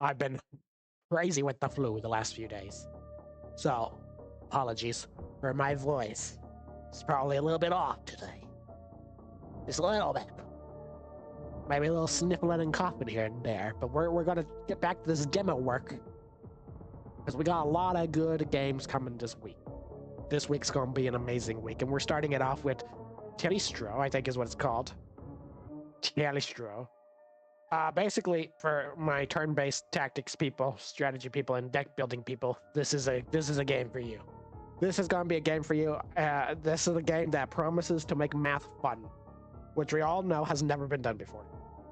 I've been crazy with the flu the last few days. So, apologies for my voice. It's probably a little bit off today. Just a little bit. Maybe a little sniffling and coughing here and there, but we're gonna get back to this demo work. Because we got a lot of good games coming this week. This week's gonna be an amazing week, and we're starting it off with Talystro, I think is what it's called. Talystro. Basically, for my turn-based tactics people, strategy people, and deck building people, this is a game for you. This is gonna be a game for you. This is a game that promises to make math fun, which we all know has never been done before,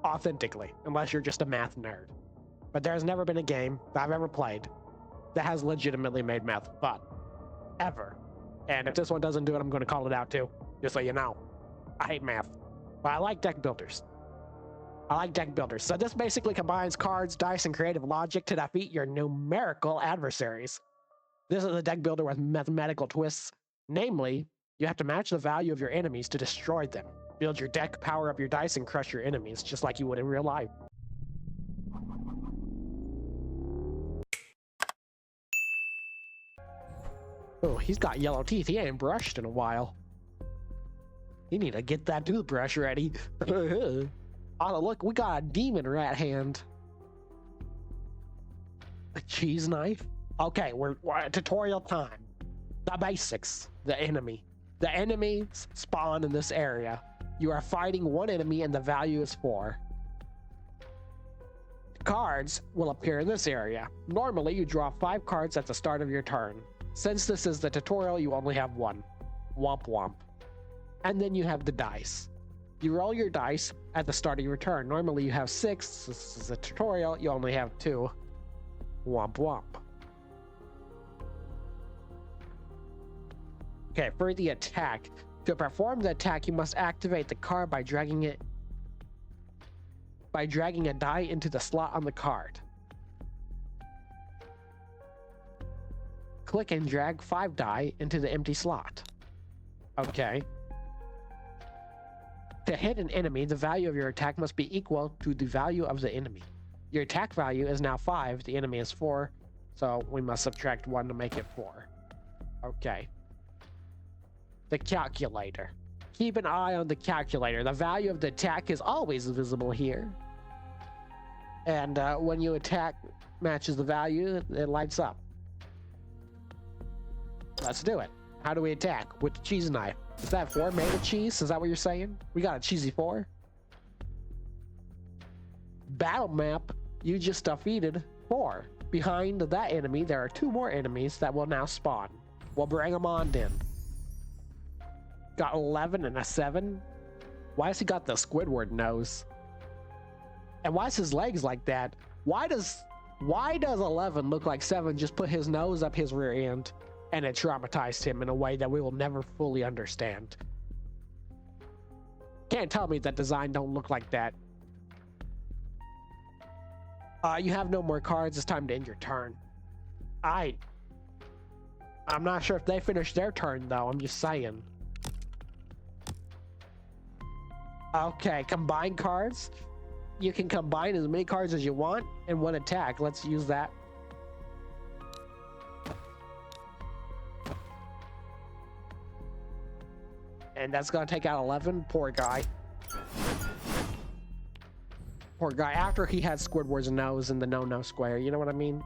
authentically, unless you're just a math nerd. But there's never been a game that I've ever played that has legitimately made math fun, ever. And if this one doesn't do it, I'm going to call it out too, just so you know. I hate math, but I like deck builders. So this basically combines cards, dice, and creative logic to defeat your numerical adversaries. This is a deck builder with mathematical twists. Namely, you have to match the value of your enemies to destroy them. Build your deck, power up your dice, and crush your enemies, just like you would in real life. Oh, he's got yellow teeth. He ain't brushed in a while. You need to get that toothbrush ready. Oh, look, we got a demon rat hand. A cheese knife? Okay, we're tutorial time. The basics. The enemy. The enemies spawn in this area. You are fighting one enemy and the value is 4. Cards will appear in this area. Normally, you draw 5 cards at the start of your turn. Since this is the tutorial, you only have 1. Womp womp. And then you have the dice. You roll your dice at the start of your turn. Normally you have 6. This is a tutorial. You only have 2. Womp womp. Okay, for the attack. To perform the attack, you must activate the card by dragging a die into the slot on the card. Click and drag 5 die into the empty slot. Okay. To hit an enemy, the value of your attack must be equal to the value of the enemy. Your attack value is now 5, the enemy is 4, so we must subtract 1 to make it 4. Okay. The calculator. Keep an eye on the calculator. The value of the attack is always visible here. And when you attack matches the value, it lights up. Let's do it. How do we attack? With the cheese knife. Is that 4 made of cheese? Is that what you're saying? We got a cheesy 4. Battle map. You just defeated 4. Behind that enemy, there are 2 more enemies that will now spawn. We'll bring them on then. Got 11 and a 7. Why has he got the Squidward nose? And why is his legs like that? Why does 11 look like 7 just put his nose up his rear end? And it traumatized him in a way that we will never fully understand. Can't tell me that design don't look like that. You have no more cards. It's time to end your turn. I'm not sure if they finished their turn though. I'm just saying. Okay, combine cards. You can combine as many cards as you want in one attack. Let's use that. And that's gonna take out 11. Poor guy. Poor guy. After he had Squidward's nose in the no-no square, you know what I mean?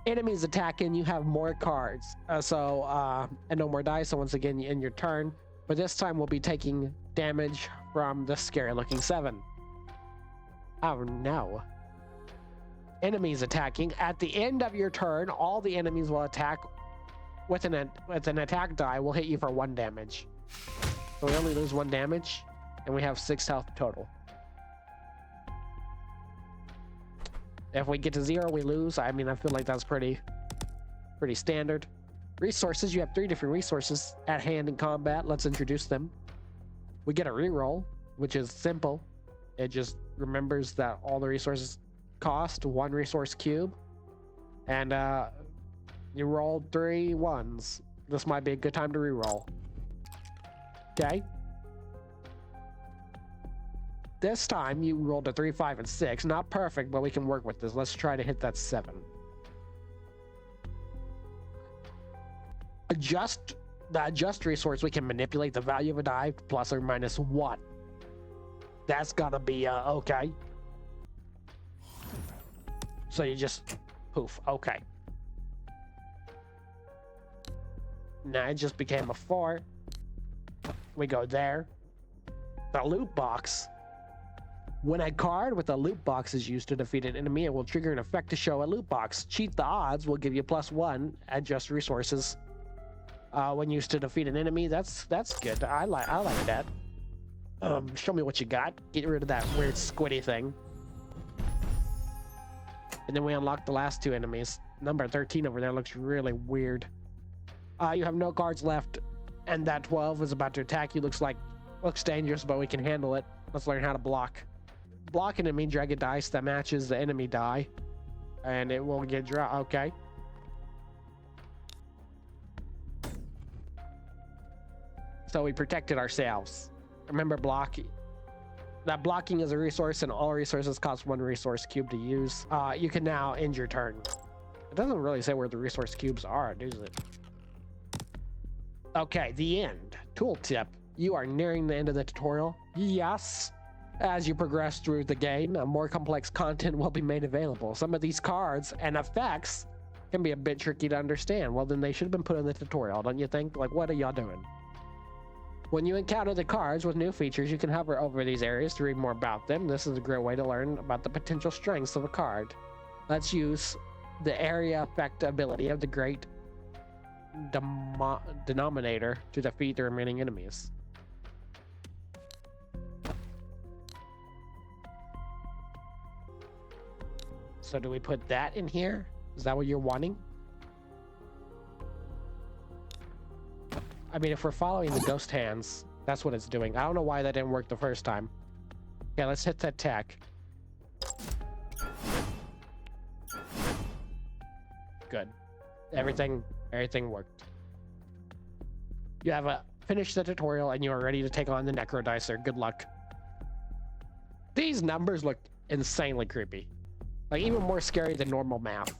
Enemies attacking, you have more cards. And no more dice. So once again, you end your turn. But this time we'll be taking damage from the scary-looking 7. Oh no. Enemies attacking. At the end of your turn, all the enemies will attack with an attack die will hit you for 1 damage. So we only lose 1 damage, and we have 6 health total. If we get to 0, we lose. I mean, I feel like that's pretty standard. Resources, you have 3 different resources at hand in combat. Let's introduce them. We get a reroll, which is simple. It just remembers that all the resources cost 1 resource cube. And you rolled 3 1s. This might be a good time to reroll. Okay. this time you rolled a 3, 5, and 6. Not perfect, but we can work with this. Let's try to hit that 7. The adjust resource, we can manipulate the value of a die plus or minus 1. That's gonna be okay. So you just poof. Okay. Now it just became a 4. We go there. The loot box. When a card with a loot box is used to defeat an enemy, it will trigger an effect to show a loot box. Cheat the odds will give you +1. Adjust resources when used to defeat an enemy. That's good. I like that. Show me what you got. Get rid of that weird squiddy thing. And then we unlock the last 2 enemies. Number 13 over there looks really weird. You have no cards left, and that 12 is about to attack you. Looks dangerous, but we can handle it. Let's learn how to block. Block an enemy, drag a dice that matches the enemy die, and it will get draw. Okay. So we protected ourselves. Remember blocking. That blocking is a resource, and all resources cost 1 resource cube to use. You can now end your turn. It doesn't really say where the resource cubes are, does it? Okay, the end. Tooltip. You are nearing the end of the tutorial. Yes. As you progress through the game, more complex content will be made available. Some of these cards and effects can be a bit tricky to understand. Well, then they should have been put in the tutorial, don't you think? Like, what are y'all doing? When you encounter the cards with new features, you can hover over these areas to read more about them. This is a great way to learn about the potential strengths of a card. Let's use the area effect ability of the Great Denominator to defeat the remaining enemies. So do we put that in here? Is that what you're wanting? I mean, if we're following the ghost hands, that's what it's doing. I don't know why that didn't work the first time. Okay, let's hit that tech. Good. Everything worked. You have finished the tutorial and you are ready to take on the Necrodicer. Good luck. These numbers look insanely creepy. Like, even more scary than normal math.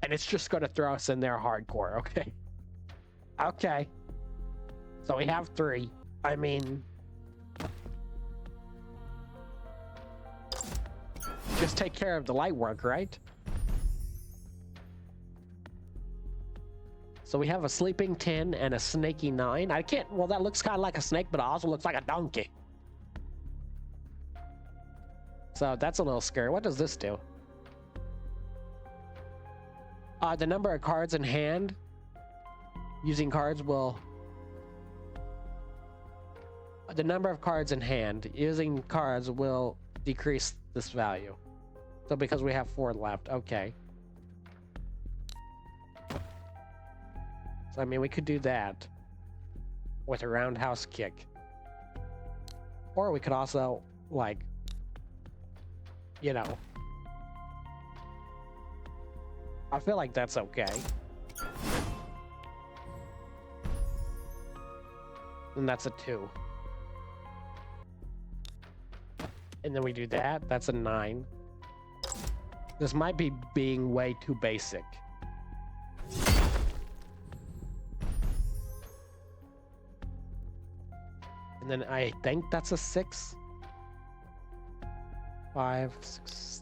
And it's just gonna throw us in there hardcore, okay? Okay. So we have 3. I mean... just take care of the light work, right? So we have a sleeping 10 and a snaky 9. I can't... well, that looks kind of like a snake, but it also looks like a donkey. So that's a little scary. What does this do? The number of cards in hand using cards will... the number of cards in hand using cards will decrease this value. So because we have 4 left, okay. So I mean, we could do that with a roundhouse kick. Or we could also, like, you know... I feel like that's okay. And that's a 2. And then we do that. That's a 9. This might be being way too basic. And then I think that's a 6. 5, 6...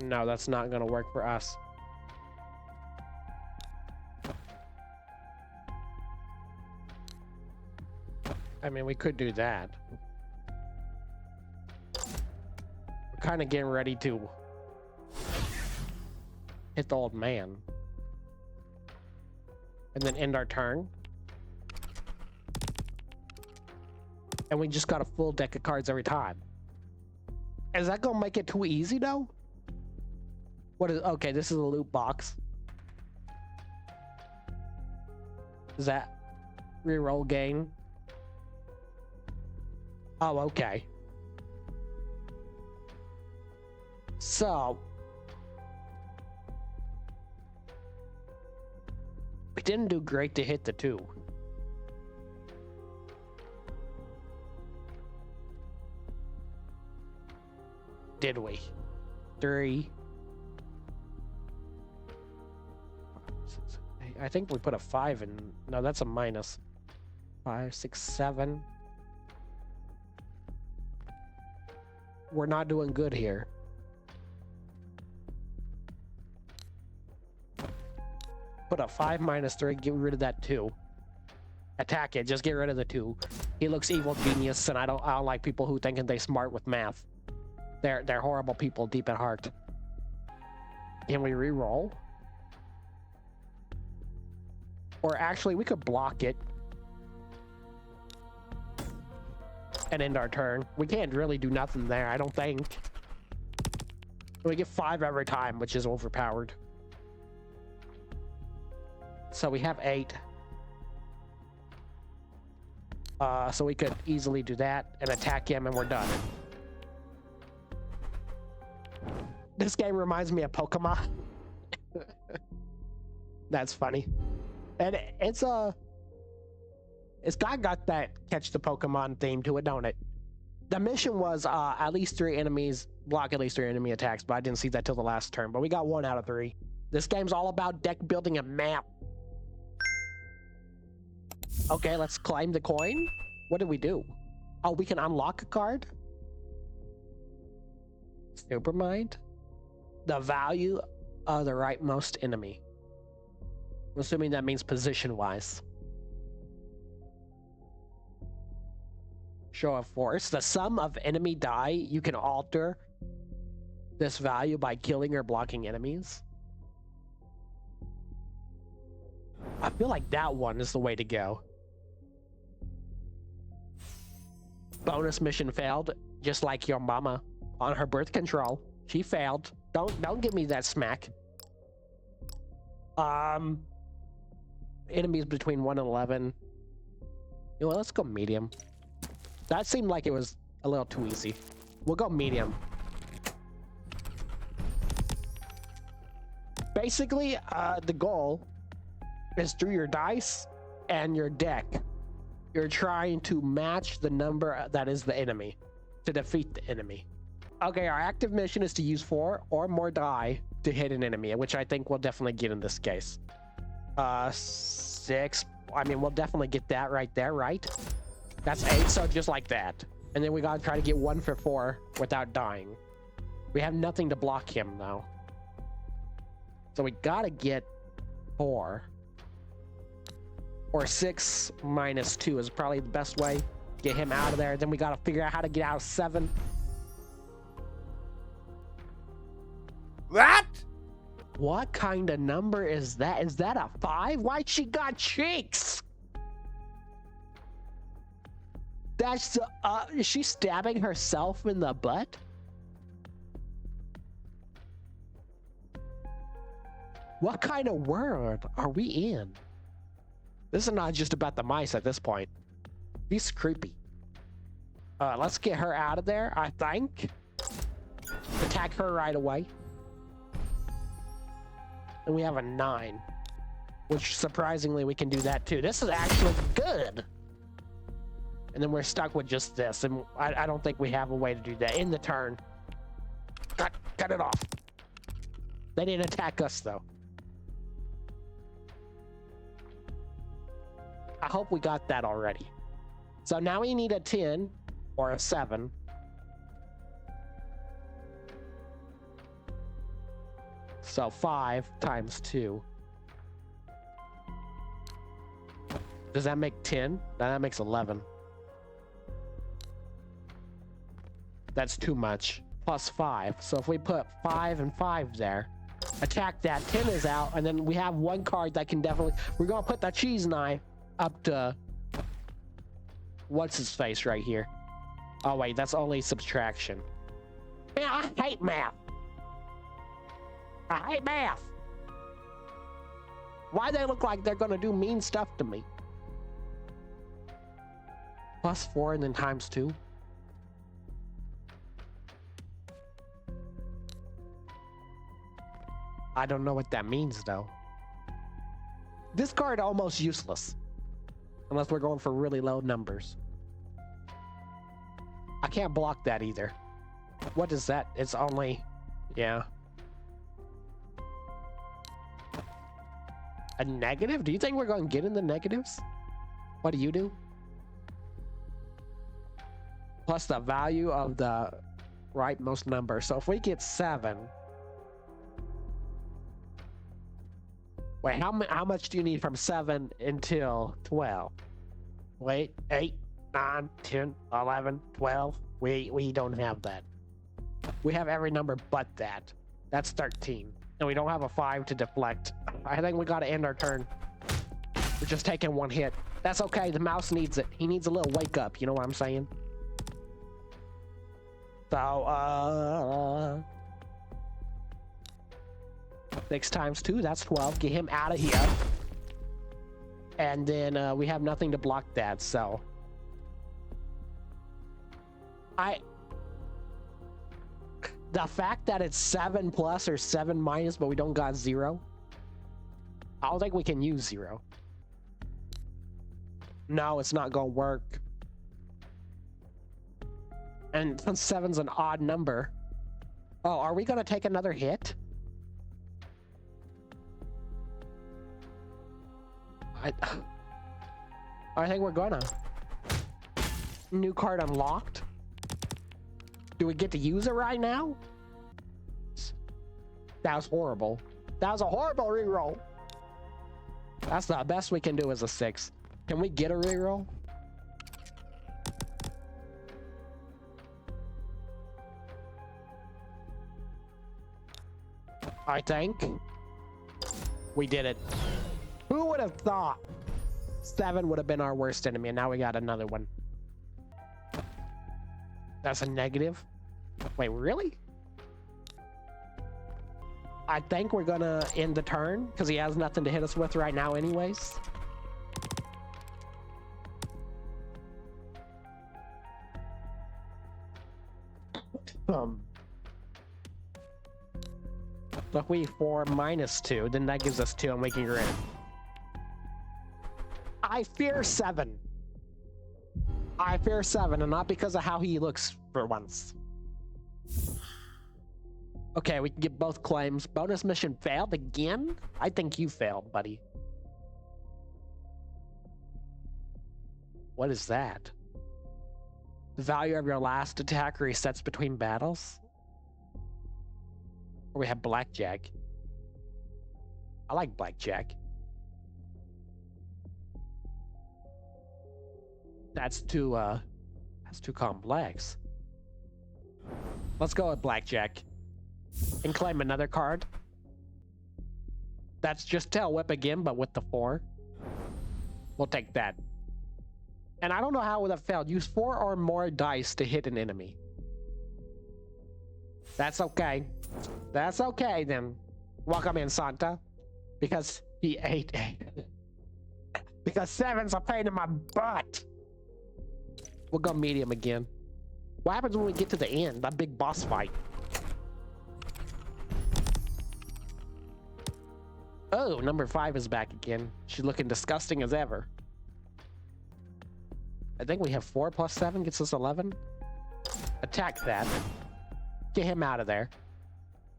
No, that's not gonna work for us. I mean, we could do that. We're kind of getting ready to hit the old man. And then end our turn. And we just got a full deck of cards every time. Is that gonna make it too easy though? What is... okay, this is a loot box. Is that reroll gain? Oh, okay. So We didn't do great to hit the 2. Did we? 3. I think we put a 5 in. No, that's a minus. 5, 6, 7. We're not doing good here. Put a 5 minus 3, get rid of that 2. Attack it, just get rid of the 2. He looks evil genius, and I don't like people who think they smart with math. They're horrible people deep at heart. Can we re-roll? Or actually, we could block it and end our turn. We can't really do nothing there, I don't think. We get 5 every time, which is overpowered. So we have 8. So we could easily do that and attack him, and we're done. This game reminds me of Pokemon. That's funny. And it's got that catch the Pokemon theme to it, don't it? The mission was at least 3 enemies, block at least 3 enemy attacks, but I didn't see that till the last turn. But we got 1 out of 3. This game's all about deck building a map. Okay, let's claim the coin. What do we do? Oh, we can unlock a card? Supermind? The value of the rightmost enemy. I'm assuming that means position-wise. Show of force. The sum of enemy die, you can alter this value by killing or blocking enemies. I feel like that one is the way to go. Bonus mission failed, just like your mama on her birth control. She failed. Don't give me that smack. Enemies between 1 and 11. You know what, let's go medium. That seemed like it was a little too easy. We'll go medium. Basically, the goal is through your dice and your deck. You're trying to match the number that is the enemy to defeat the enemy. Okay, our active mission is to use 4 or more die to hit an enemy, which I think we'll definitely get in this case. 6. I mean, we'll definitely get that right there, right? That's 8, so just like that. And then we gotta try to get 1 for 4 without dying. We have nothing to block him, though. So we gotta get 4. Or 6 minus 2 is probably the best way. Get him out of there. Then we gotta figure out how to get out of 7. What? What kind of number is that? Is that a 5? Why she got cheeks? That's is she stabbing herself in the butt? What kind of world are we in? This is not just about the mice at this point. He's creepy. Let's get her out of there, I think. Attack her right away. And we have a 9. Which, surprisingly, we can do that too. This is actually good. And then we're stuck with just this. And I don't think we have a way to do that in the turn. Cut it off. They didn't attack us, though. I hope we got that already. So now we need a 10 or a 7. So 5 times 2. Does that make 10? No, that makes 11. That's too much. Plus 5. So if we put 5 and 5 there, attack that, 10 is out, and then we have 1 card that can definitely... We're gonna put the cheese knife up to... What's his face right here? Oh wait, that's only subtraction. Man, I hate math. I hate math. Why they look like they're gonna do mean stuff to me? Plus 4 and then times 2. I don't know what that means though. This card almost useless. Unless we're going for really low numbers. I can't block that either. What is that? It's only... Yeah. A negative? Do you think we're going to get in the negatives? What do you do? Plus the value of the rightmost number. So if we get 7... Wait, how much do you need from 7 until 12? Wait, 8, 9, 10, 11, 12. We don't have that. We have every number but that. That's 13. And we don't have a 5 to deflect. I think we gotta end our turn. We're just taking one hit. That's okay, the mouse needs it. He needs a little wake up, you know what I'm saying? So, 6 times 2, that's 12. Get him out of here. And then we have nothing to block that, so... The fact that it's 7 plus or 7 minus, but we don't got 0. I don't think we can use 0. No, it's not gonna work. And since 7's an odd number... Oh, are we gonna take another hit? I think we're gonna. New card unlocked. Do we get to use it right now? That was horrible. That was a horrible reroll. That's the best we can do is a 6. Can we get a reroll? I think we did it. Who would have thought 7 would have been our worst enemy, and now we got another one. That's a negative. Wait, really? I think we're gonna end the turn because he has nothing to hit us with right now anyways. So if we 4 minus 2, then that gives us 2 and we can get rid of it. I fear 7. I fear 7, and not because of how he looks for once. Okay, we can get both claims. Bonus mission failed again? I think you failed, buddy. What is that? The value of your last attack resets between battles? Or we have blackjack. I like blackjack. That's too complex. Let's go with blackjack. And claim another card. That's just tail whip again, but with the 4. We'll take that. And I don't know how it would have failed. Use 4 or more dice to hit an enemy. That's okay. That's okay then. Welcome in, Santa. Because he ate 8. Because 7's a pain in my butt. We'll go medium again. What happens when we get to the end? That big boss fight. Oh, number 5 is back again. She's looking disgusting as ever. I think we have 4 plus 7 gets us 11. Attack that. Get him out of there.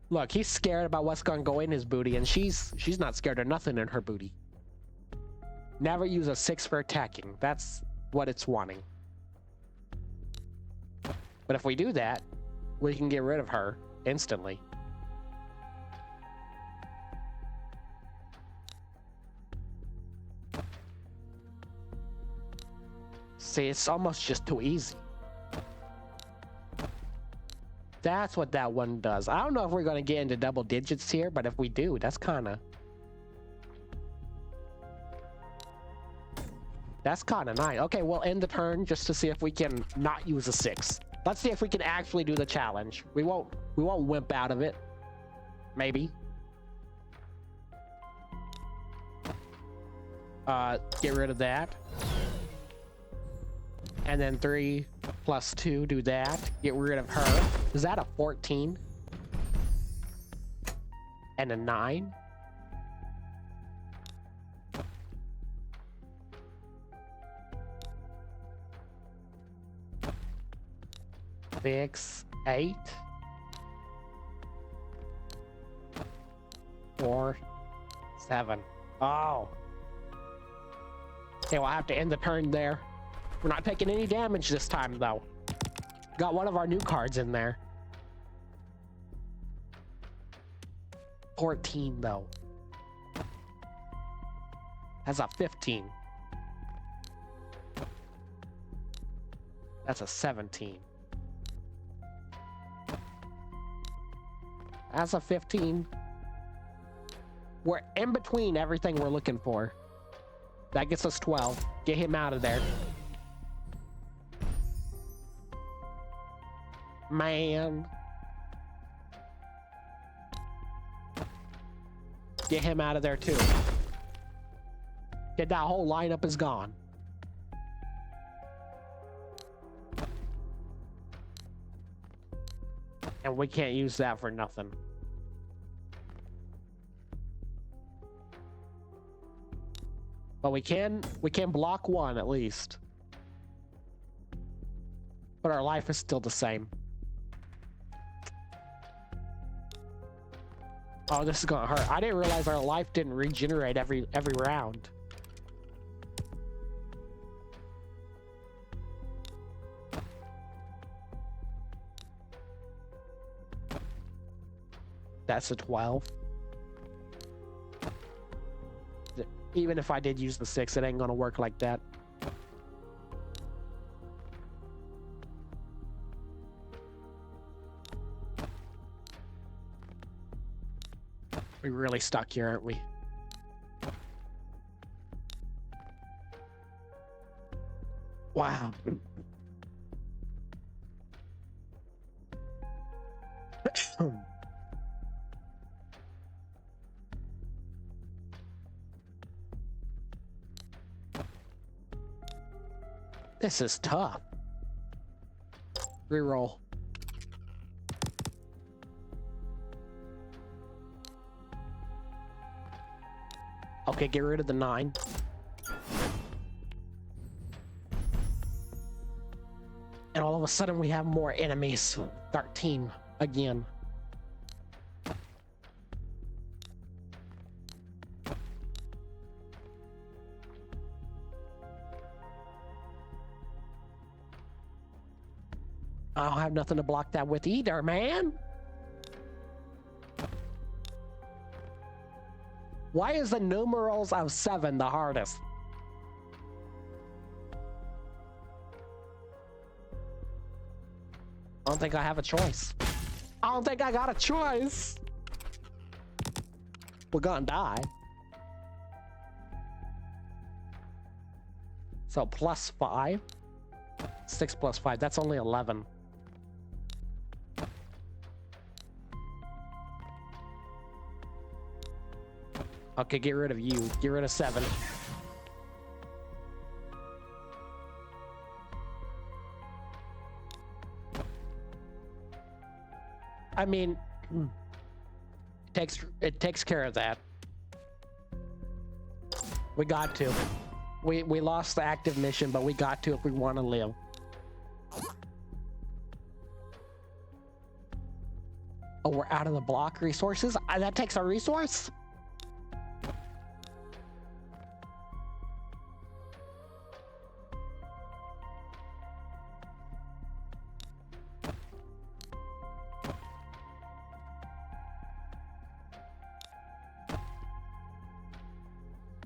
Look, he's scared about what's gonna go in his booty, and she's not scared of nothing in her booty. Never use a 6 for attacking. That's what it's wanting. But if we do that, we can get rid of her instantly. See, it's almost just too easy. That's what that one does. I don't know if we're going to get into double digits here, but if we do, that's kind of nice. Okay, we'll end the turn just to see if we can not use a 6. Let's see if we can actually do the challenge. We won't wimp out of it. Maybe. Get rid of that. And then 3 plus 2, do that. Get rid of her. Is that a 14? And a 9? 6, 8, 4, 7. Oh. Okay, we'll have to end the turn there. We're not taking any damage this time, though. Got one of our new cards in there. 14, though. That's a 15. That's a 17. That's a 15. We're in between everything we're looking for. That gets us 12. Get him out of there. Man. Get him out of there too. Get that whole lineup is gone. And we can't use that for nothing. But we can block one at least. But our life is still the same. Oh, this is gonna hurt. I didn't realize our life didn't regenerate every round. That's a 12. Even if I did use the 6, it ain't gonna work like that. We're really stuck here, aren't we? Wow. This is tough. Reroll. Okay, get rid of the 9. And all of a sudden we have more enemies. 13 again. I don't have nothing to block that with either, man. Why is the numerals of 7 the hardest? I don't think I have a choice. I don't think I got a choice. We're gonna die. So plus 5. 6 plus 5, that's only 11. Okay, get rid of you. Get rid of 7. I mean, it takes care of that. We got to. We lost the active mission, but we got to if we want to live. Oh, we're out of the block resources? That takes a resource?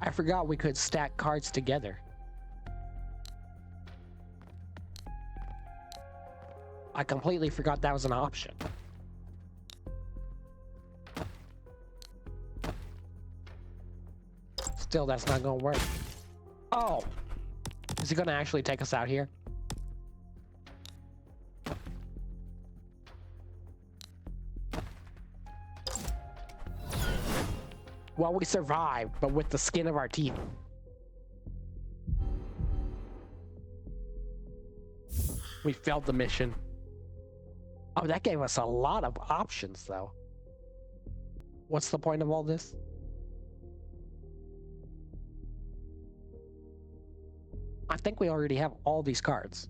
I forgot we could stack cards together. I completely forgot that was an option. Still, that's not gonna work. Oh! Is he gonna actually take us out here? Well, we survived, but with the skin of our teeth. We failed the mission. Oh, that gave us a lot of options, though. What's the point of all this? I think we already have all these cards.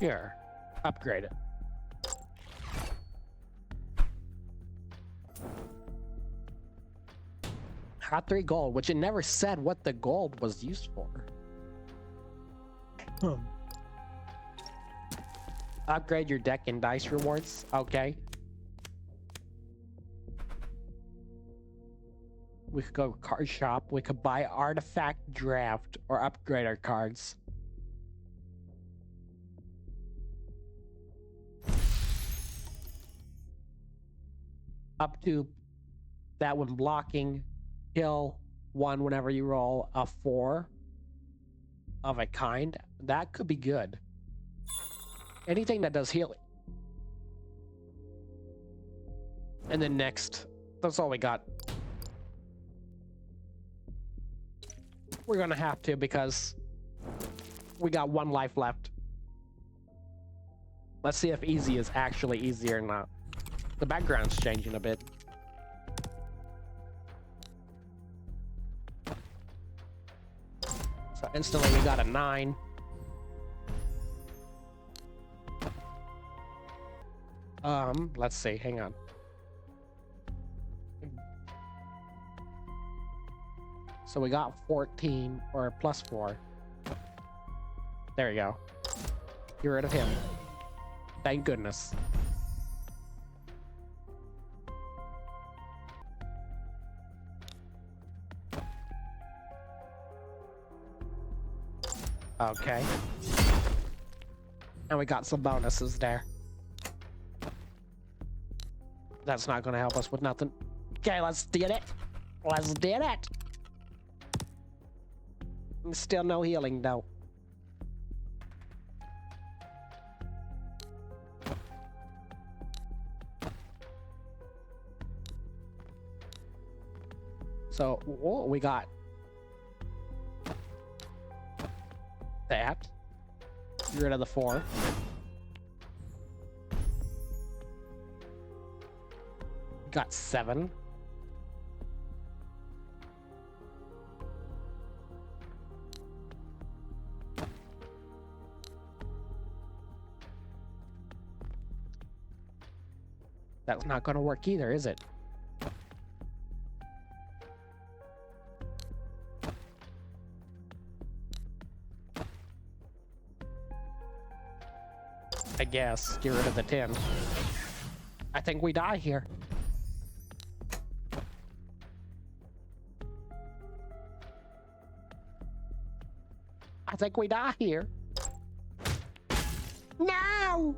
Here, upgrade it. Got 3 gold, which it never said what the gold was used for. Upgrade your deck and dice rewards. Okay. We could go card shop. We could buy artifact draft or upgrade our cards. Up to that when blocking, kill 1 whenever you roll a 4 of a kind. That could be good. Anything that does healing. And then next, that's all we got. We're gonna have to because we got 1 life left. Let's see if easy is actually easy or not. The background's changing a bit. So instantly we got a 9. Let's see, hang on. So we got 14 or plus 4. There we go. Get rid of him. Thank goodness. Okay. And we got some bonuses there. That's not gonna help us with nothing. Okay, let's get it. Let's get it. Still no healing though. So, oh, we got that. Get rid of the 4. Got 7. That's not going to work either, is it? I guess. Get rid of the 10. I think we die here. I think we die here. No!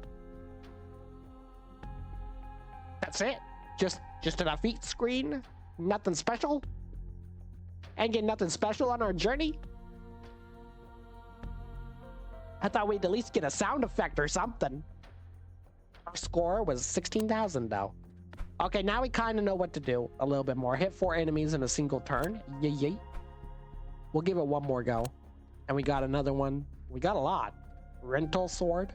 That's it. Just a defeat screen. Nothing special. Ain't getting nothing special on our journey. I thought we'd at least get a sound effect or something. Our score was 16,000 though. Okay, now we kind of know what to do a little bit more. Hit 4 enemies in a single turn. Yay. We'll give it one more go. And we got another one. We got a lot. Rental sword.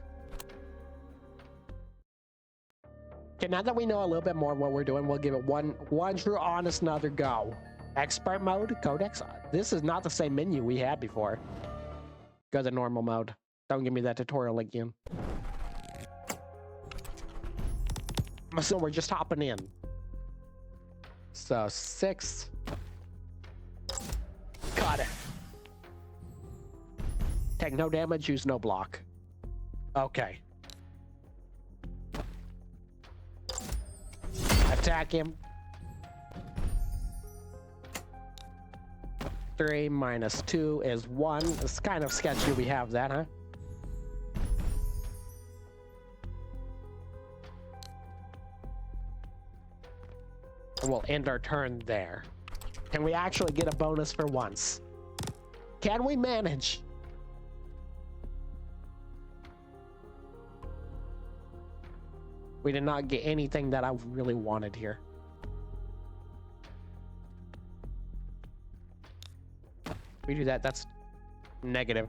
Okay, now that we know a little bit more of what we're doing, we'll give it one true honest another go. Expert mode, codex. This is not the same menu we had before. Go to normal mode. Don't give me that tutorial again. So we're just hopping in. So 6. Got it. Take no damage, use no block. Okay. Attack him. 3 minus 2 is 1. It's kind of sketchy we have that, huh? And we'll end our turn there. Can we actually get a bonus for once? Can we manage? We did not get anything that I really wanted here. We do that, that's negative.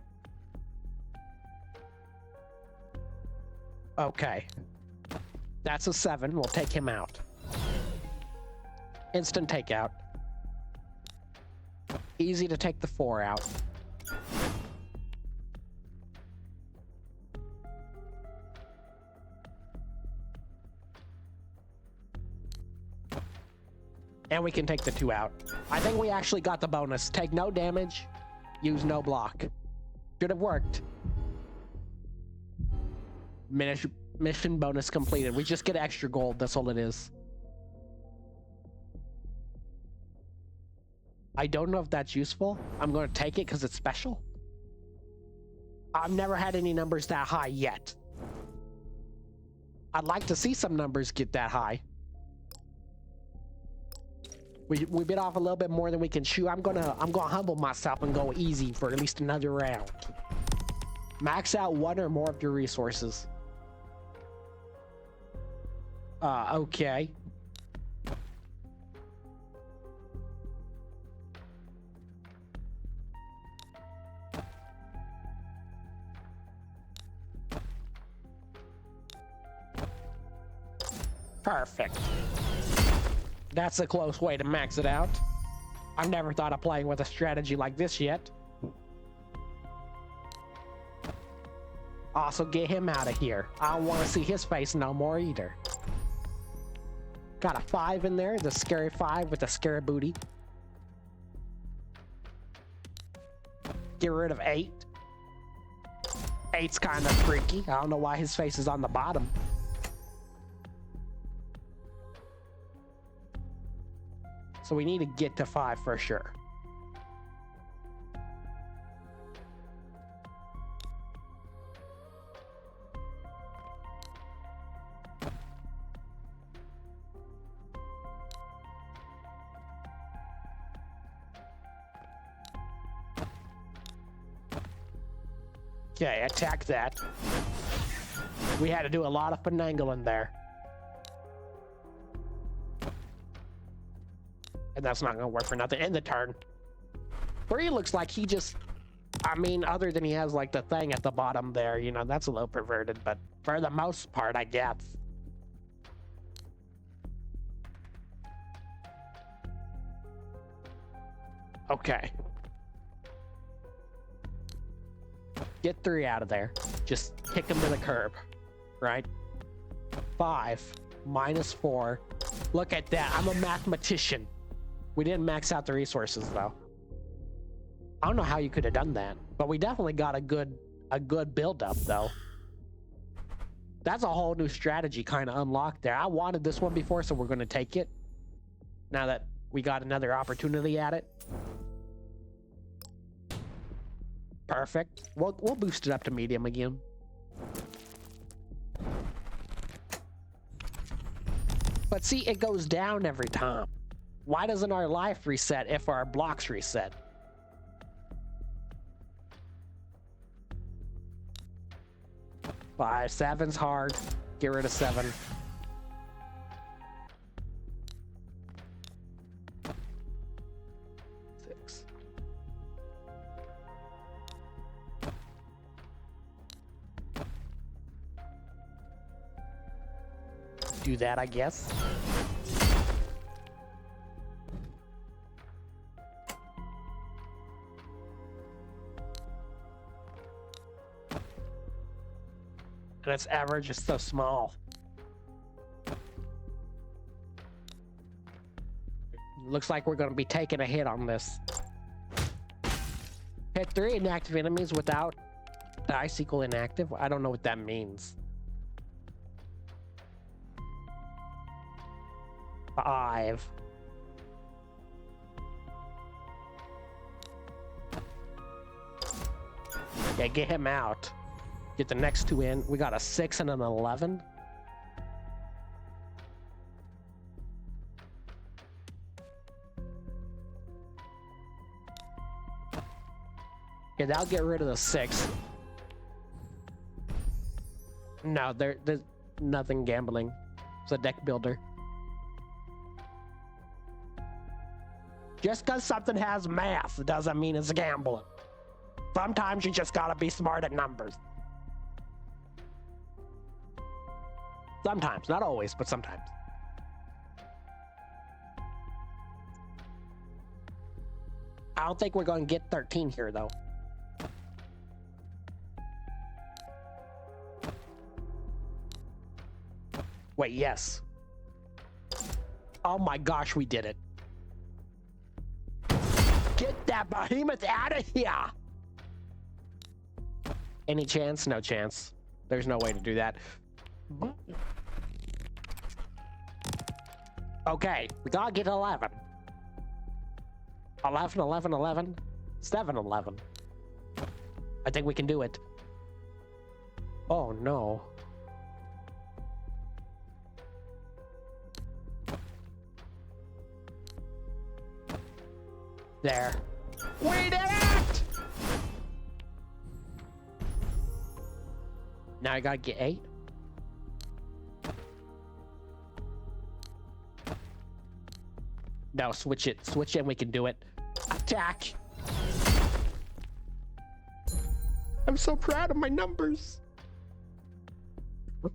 Okay. That's a 7, we'll take him out. Instant takeout. Easy to take the 4 out. And we can take the 2 out. I think we actually got the bonus. Take no damage, use no block. Should have worked. Mission bonus completed. We just get extra gold, that's all it is. I don't know if that's useful. I'm gonna take it because it's special. I've never had any numbers that high yet. I'd like to see some numbers get that high. We bit off a little bit more than we can chew. I'm gonna humble myself and go easy for at least another round. Max out 1 or more of your resources. Okay. Perfect. That's a close way to max it out. I've never thought of playing with a strategy like this yet. Also, get him out of here. I don't want to see his face no more either. Got a 5 in there, the scary 5 with the scary booty. Get rid of 8. 8's kind of freaky. I don't know why his face is on the bottom. So we need to get to 5 for sure. Okay, attack that. We had to do a lot of finagling there. And that's not gonna work for nothing. End the turn. 3 looks like he just... I mean, other than he has like the thing at the bottom there, you know, that's a little perverted, but for the most part, I guess. Okay. Get 3 out of there. Just kick him to the curb, right? 5 minus 4. Look at that. I'm a mathematician. We didn't max out the resources though. I don't know how you could have done that, but we definitely got a good build up though. That's a whole new strategy kind of unlocked there. I wanted this one before, so we're going to take it. Now that we got another opportunity at it. Perfect. We'll boost it up to medium again. But see, it goes down every time. Why doesn't our life reset if our blocks reset? Five, 7's hard. Get rid of 7. Do that, I guess. And its average is so small. Looks like we're going to be taking a hit on this. Hit 3 inactive enemies without dice equal inactive. I don't know what that means. 5. Yeah, get him out. Get the next 2 in. We got a 6 and an 11. Yeah, that'll get rid of the 6. No, there's nothing gambling. It's a deck builder. Just because something has math doesn't mean it's gambling. Sometimes you just gotta be smart at numbers. Sometimes, not always, but sometimes. I don't think we're going to get 13 here, though. Wait, yes. Oh my gosh, we did it. Get that behemoth out of here! Any chance? No chance. There's no way to do that. Okay, we gotta get 11. 11, 11, 11. 7, 11. I think we can do it. Oh no. There. We did it! Now I gotta get 8. No, switch it. Switch it and we can do it. Attack! I'm so proud of my numbers.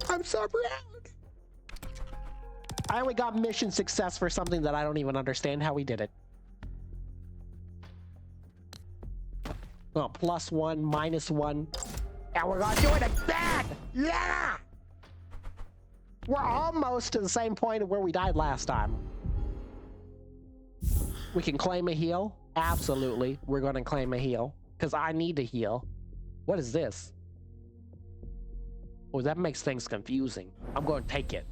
I'm so proud. I only got mission success for something that I don't even understand how we did it. Oh, +1, -1. And we're gonna do it again! Yeah! We're almost to the same point of where we died last time. We can claim a heal. Absolutely. We're gonna claim a heal. Because I need to heal. What is this? Oh, that makes things confusing. I'm going to take it.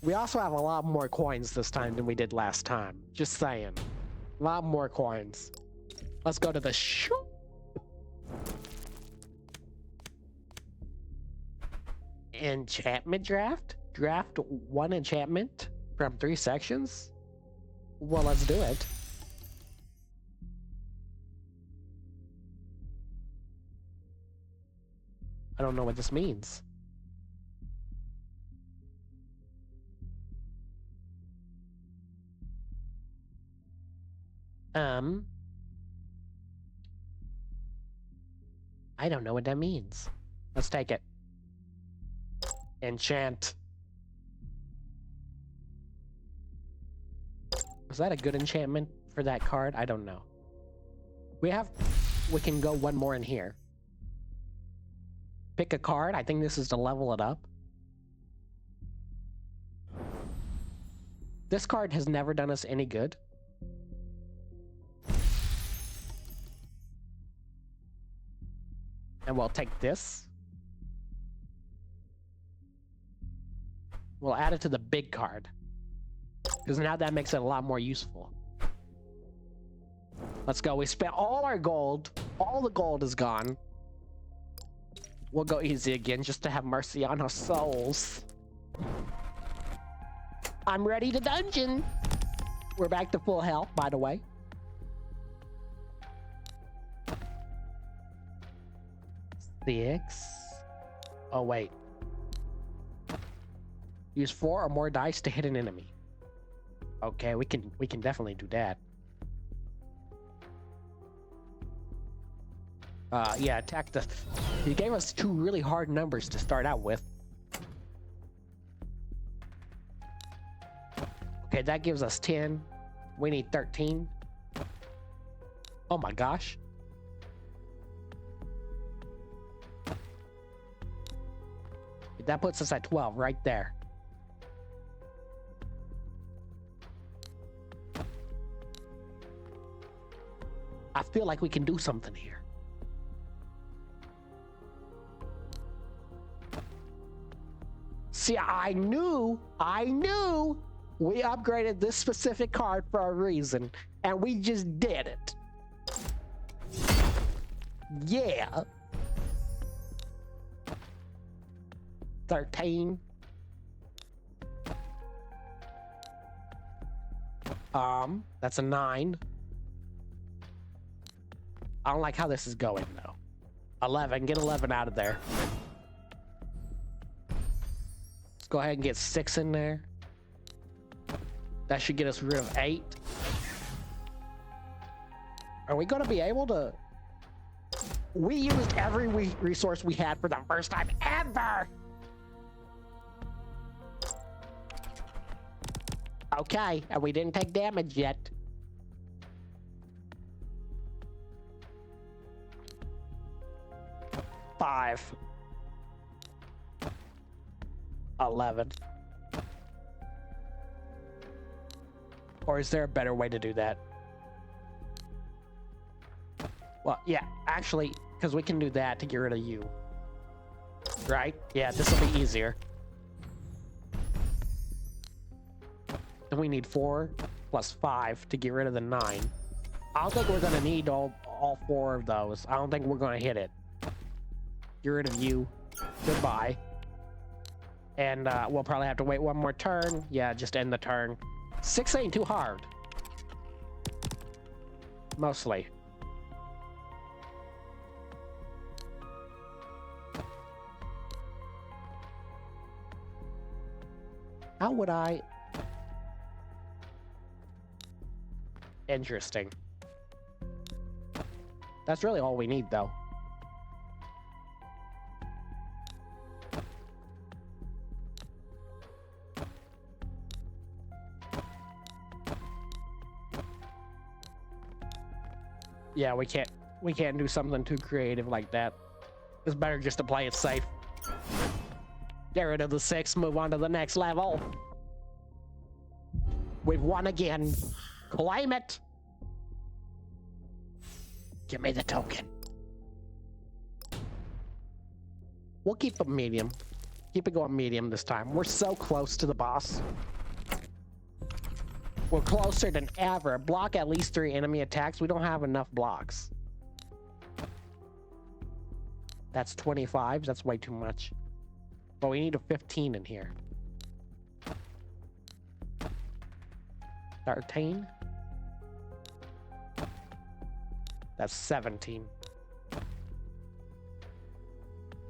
We also have a lot more coins this time than we did last time. Just saying. A lot more coins. Let's go to the shop. Enchantment draft? Draft 1 enchantment from 3 sections? Well, let's do it. I don't know what this means. I don't know what that means. Let's take it. Enchant. Was that a good enchantment for that card? I don't know. We can go one more in here. Pick a card. I think this is to level it up. This card has never done us any good. And we'll take this. We'll add it to the big card. Because now that makes it a lot more useful. Let's go. We spent all our gold. All the gold is gone. We'll go easy again just to have mercy on our souls. I'm ready to dungeon. We're back to full health, by the way. Six. Oh, wait. Use 4 or more dice to hit an enemy. Okay, we can definitely do that. Yeah, attack the... He gave us 2 really hard numbers to start out with. Okay, that gives us 10. We need 13. Oh my gosh. That puts us at 12 right there. I feel like we can do something here. See, I knew we upgraded this specific card for a reason, and we just did it. Yeah. 13. That's a 9. I don't like how this is going though. 11, get 11 out of there. Let's go ahead and get 6 in there. That should get us rid of 8. Are we gonna be able to... We used every resource we had for the first time ever! Okay, and we didn't take damage yet. Five. 11. Or is there a better way to do that? Well, yeah, actually, because we can do that to get rid of you. Right? Yeah, this will be easier. Then we need 4 plus 5 to get rid of the 9. I don't think we're gonna need all 4 of those. I don't think we're gonna hit it. Get rid of you. Goodbye. And we'll probably have to wait one more turn. Yeah, just end the turn. 6 ain't too hard. Mostly. How would I... Interesting. That's really all we need, though. Yeah, we can't do something too creative like that. It's better just to play it safe. Get rid of the 6, move on to the next level. We've won again. Claim it! Give me the token. We'll keep it medium. Keep it going medium this time. We're so close to the boss. We're closer than ever. Block at least 3 enemy attacks. We don't have enough blocks. That's 25. That's way too much. But we need a 15 in here. 13. That's 17.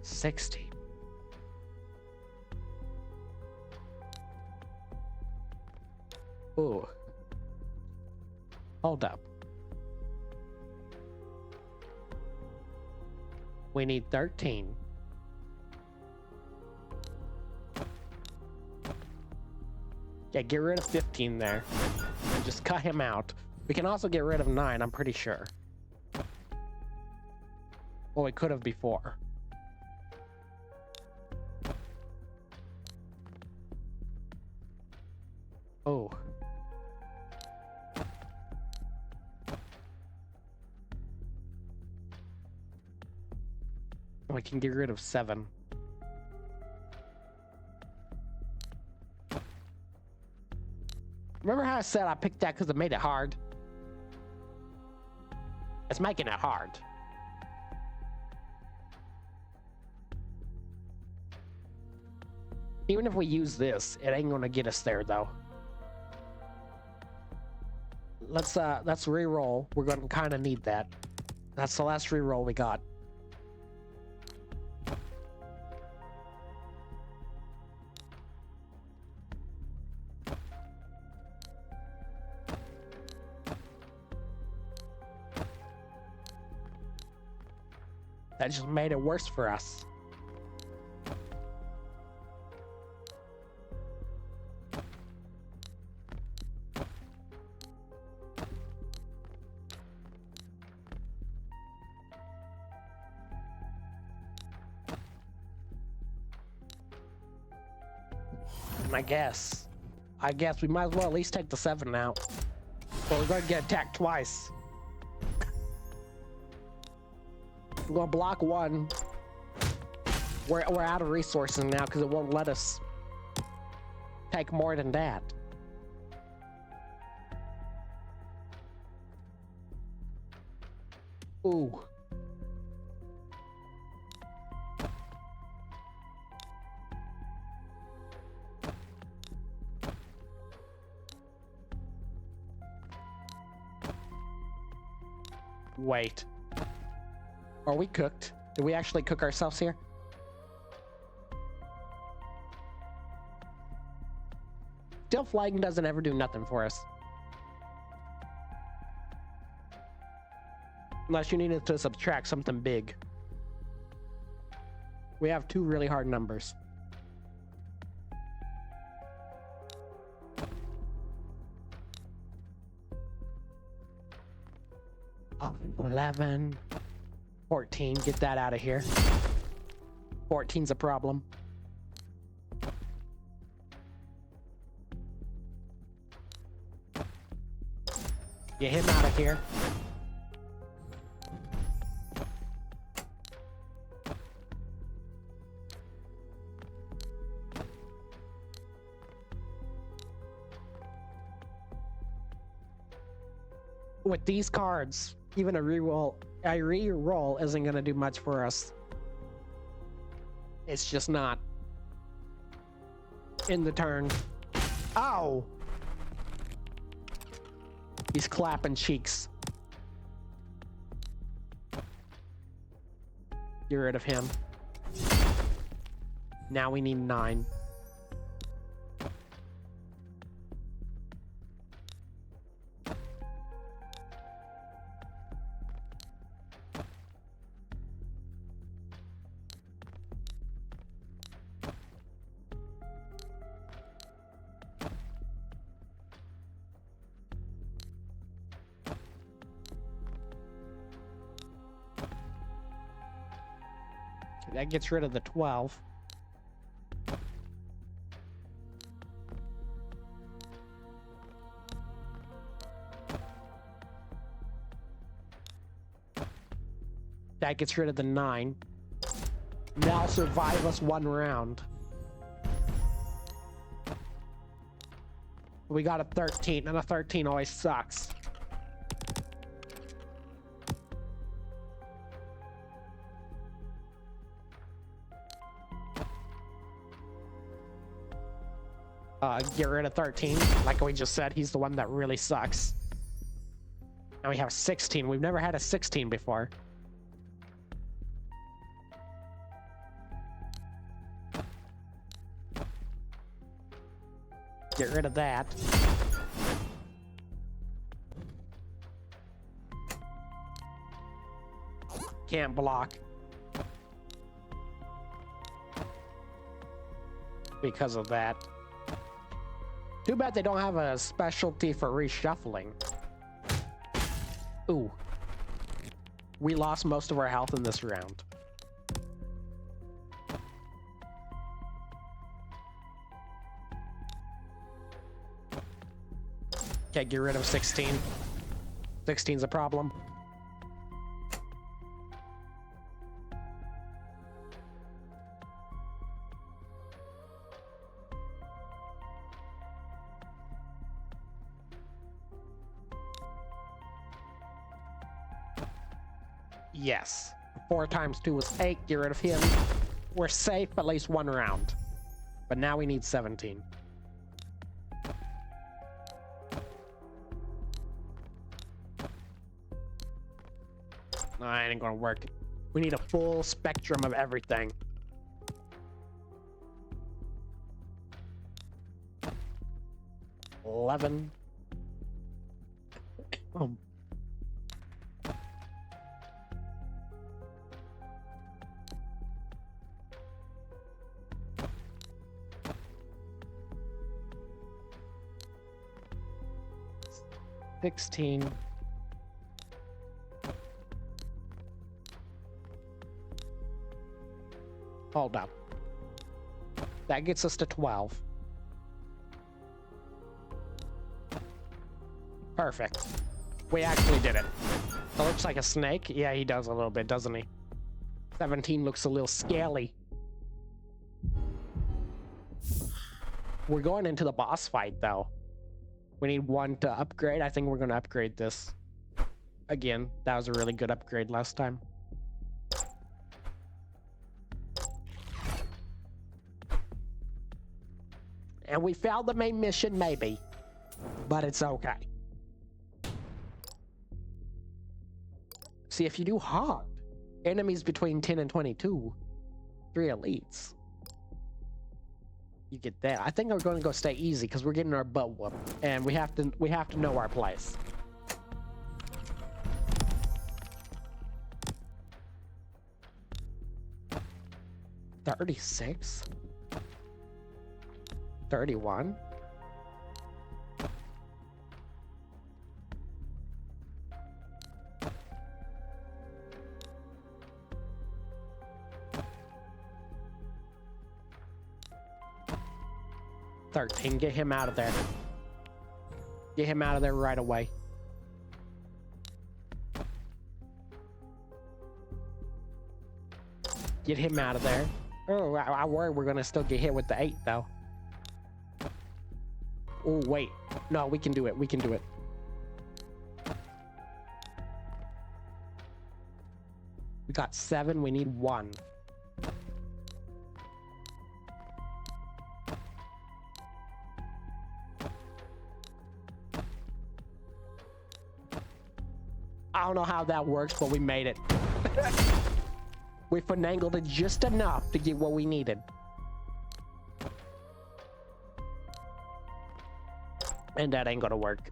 16. Ooh. Hold up. We need 13. Yeah, get rid of 15 there. And just cut him out. We can also get rid of 9, I'm pretty sure. Well, we could have before. Oh. We can get rid of 7. Remember how I said I picked that because it made it hard? It's making it hard. Even if we use this, it ain't gonna get us there though. Let's re-roll. We're gonna kind of need that. That's the last re-roll we got. That just made it worse for us. I guess we might as well at least take the 7 out. But we're gonna get attacked twice. We're gonna block 1. We're out of resources now because it won't let us take more than that. Ooh. Wait. Are we cooked? Did we actually cook ourselves here? Still flying doesn't ever do nothing for us. Unless you needed to subtract something big. We have 2 really hard numbers. Oh, 11. 14, get that out of here. 14's a problem. Get him out of here. With these cards, even a reroll isn't gonna do much for us. It's just not. In the turn. Ow! He's clapping cheeks. Get rid of him. Now we need 9. That gets rid of the 12. That gets rid of the 9. Now survive us 1 round. We got a 13, and a 13 always sucks. Get rid of 13. Like we just said, he's the one that really sucks. And we have 16. We've never had a 16 before. Get rid of that. Can't block. Because of that. Too bad they don't have a specialty for reshuffling. Ooh. We lost most of our health in this round. Okay, get rid of 16. 16's a problem. Yes. 4 times 2 was 8. Get rid of him. We're safe at least 1 round. But now we need 17. No, that ain't gonna work. We need a full spectrum of everything. $11. 16. Hold up. That gets us to 12. Perfect. We actually did it. It looks like a snake. Yeah, he does a little bit, doesn't he? 17 looks a little scaly. We're going into the boss fight, though. We need 1 to upgrade. I think we're going to upgrade this. Again, that was a really good upgrade last time. And we failed the main mission, maybe. But it's okay. See, if you do hard, enemies between 10 and 22, 3 elites. You get that. I think we're going to go stay easy because we're getting our butt whooped, and we have to know our place. $36? $31? $13. Get him out of there. Get him out of there right away. Get him out of there. Oh, I worry we're gonna still get hit with the 8 though. Oh wait, no, we can do it. We can do it. We got 7. We need 1. I don't know how that works, but we made it. We finagled it just enough to get what we needed. And that ain't gonna work.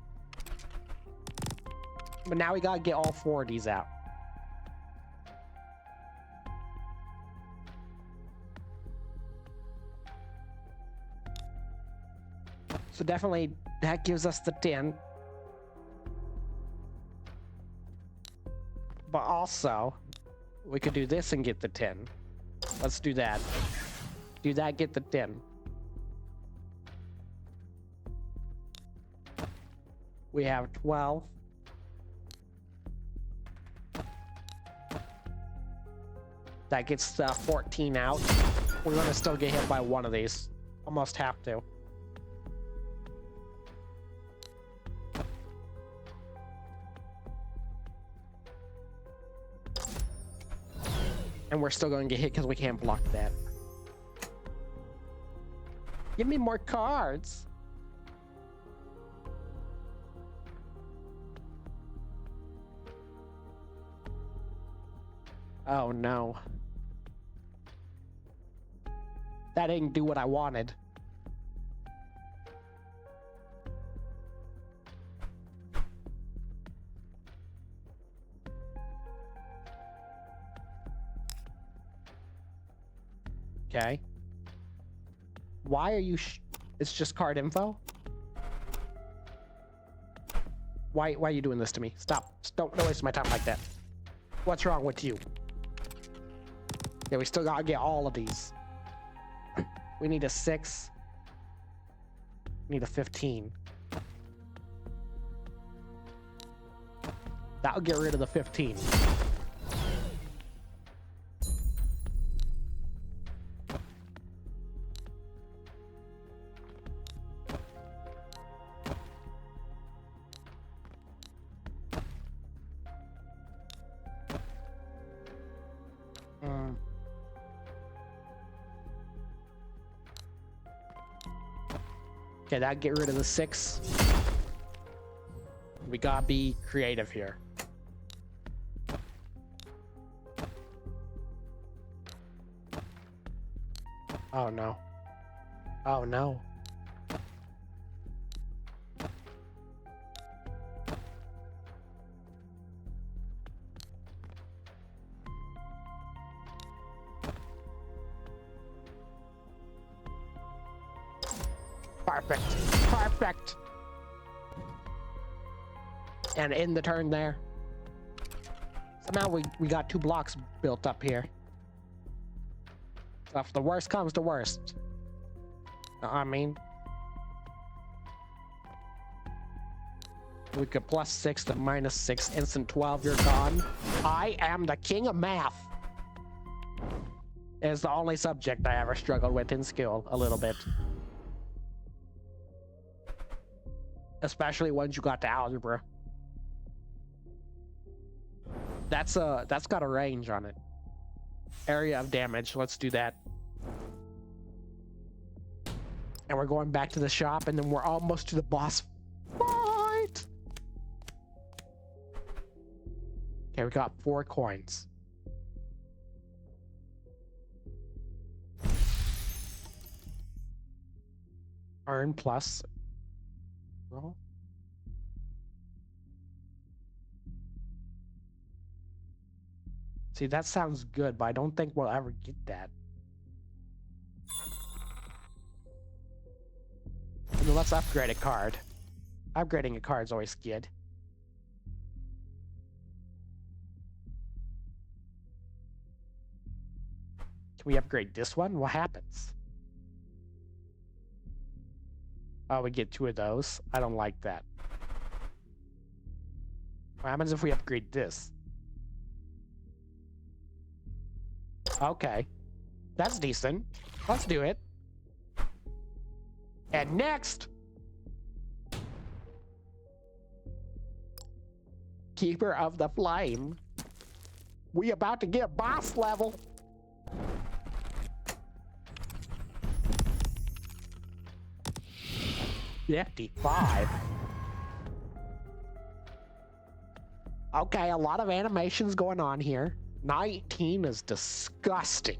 But now we gotta get all 4 of these out. So definitely that gives us the 10. But also, we could do this and get the 10. Let's do that. Do that, get the 10. We have 12. That gets 14 out. We're gonna still get hit by 1 of these. Almost have to. And we're still going to get hit because we can't block that. Give me more cards. Oh no. That didn't do what I wanted. Okay. Why are you it's just card info? Why are you doing this to me? Stop. Don't waste my time like that. What's wrong with you? Yeah, we still gotta get all of these. We need a 6. We need a 15. That'll get rid of the 15. Okay, that get rid of the 6. We gotta be creative here. Oh no. Oh no. Perfect. Perfect. And in the turn there. Somehow we got 2 blocks built up here. So if the worst comes to worst. I mean. We could +6 to -6. Instant 12, you're gone. I am the king of math. It's the only subject I ever struggled with in school, a little bit. Especially once you got to algebra. That's got a range on it. Area of damage, let's do that. And we're going back to the shop, and then we're almost to the boss fight. Okay, we got 4 coins. Earn plus. Roll. See, that sounds good, but I don't think we'll ever get that. I mean, let's upgrade a card. Upgrading a card is always good. Can we upgrade this one? What happens? Oh, we get 2 of those. I don't like that. What happens if we upgrade this? Okay. That's decent. Let's do it. And next, Keeper of the Flame. We about to get boss level. $55. Okay, a lot of animations going on here. 19 is disgusting.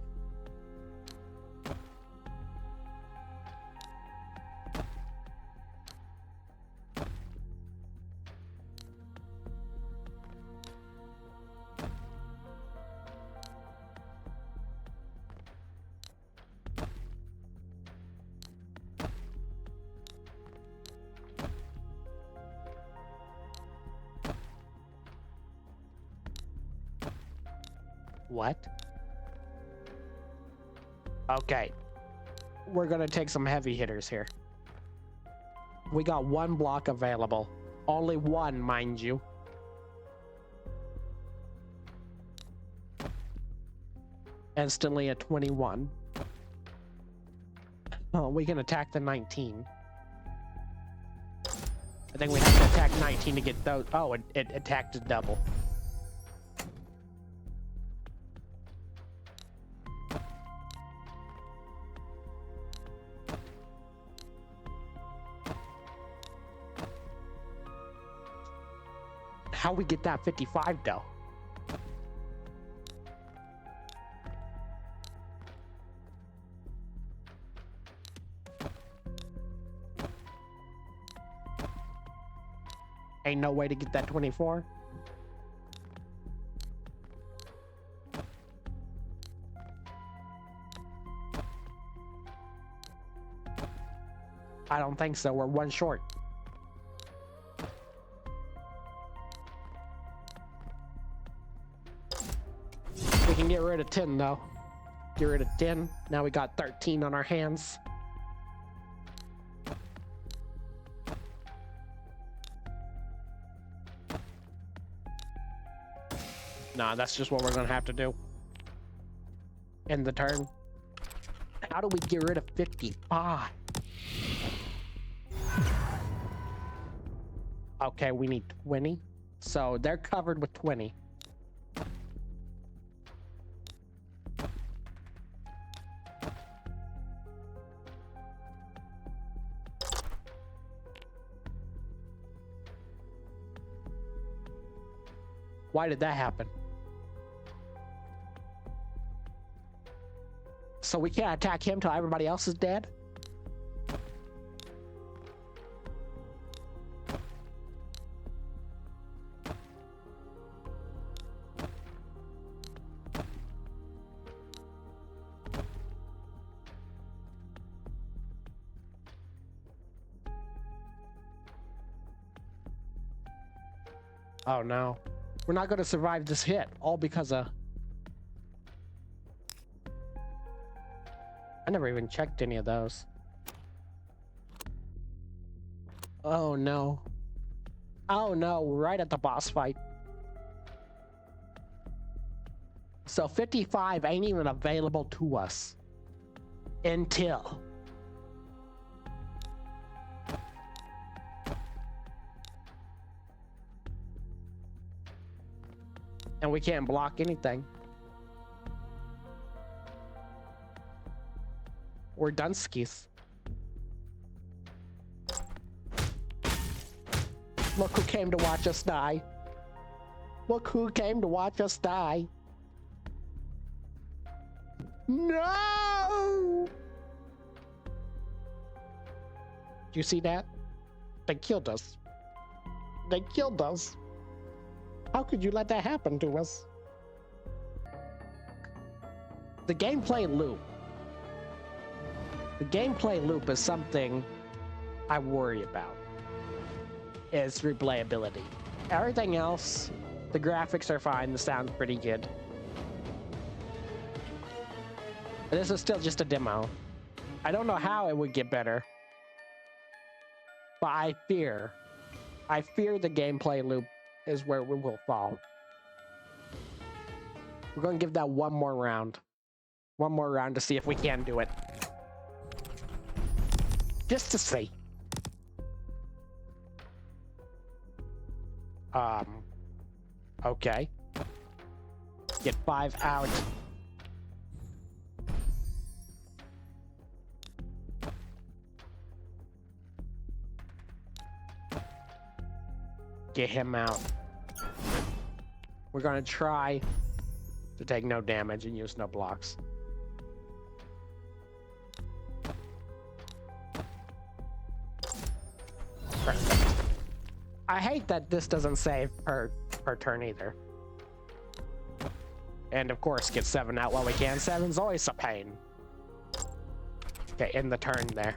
What? Okay. We're gonna take some heavy hitters here. We got one block available. Only one, mind you. Instantly at 21. Oh, we can attack the 19. I think we have to attack 19 to get those. Oh, it attacked a double. How we get that 55 though? Ain't no way to get that 24. I don't think so. We're one short. We can get rid of 10 though. Get rid of 10. Now we got 13 on our hands. Nah, that's just what we're gonna have to do. End the turn. How do we get rid of 55? Okay, we need 20. So they're covered with 20. Why did that happen? So we can't attack him till everybody else is dead? Oh no. We're not going to survive this hit, all because of... I never even checked any of those. Oh no. Oh no, we're right at the boss fight. So 55 ain't even available to us. Until... And we can't block anything. We're Dunskies. Look who came to watch us die. Look who came to watch us die. No! Do you see that? They killed us. They killed us. How could you let that happen to us? The gameplay loop. The gameplay loop is something I worry about. It's replayability. Everything else, the graphics are fine, the sound's pretty good. But this is still just a demo. I don't know how it would get better. But I fear the gameplay loop is where we will fall. We're going to give that one more round. One more round to see if we can do it. Just to see. Okay. Get 5 out. Get him out. We're gonna try to take no damage and use no blocks. Perfect. I hate that this doesn't save per turn either. And of course, get 7 out while we can. 7's always a pain. Okay, in the turn there.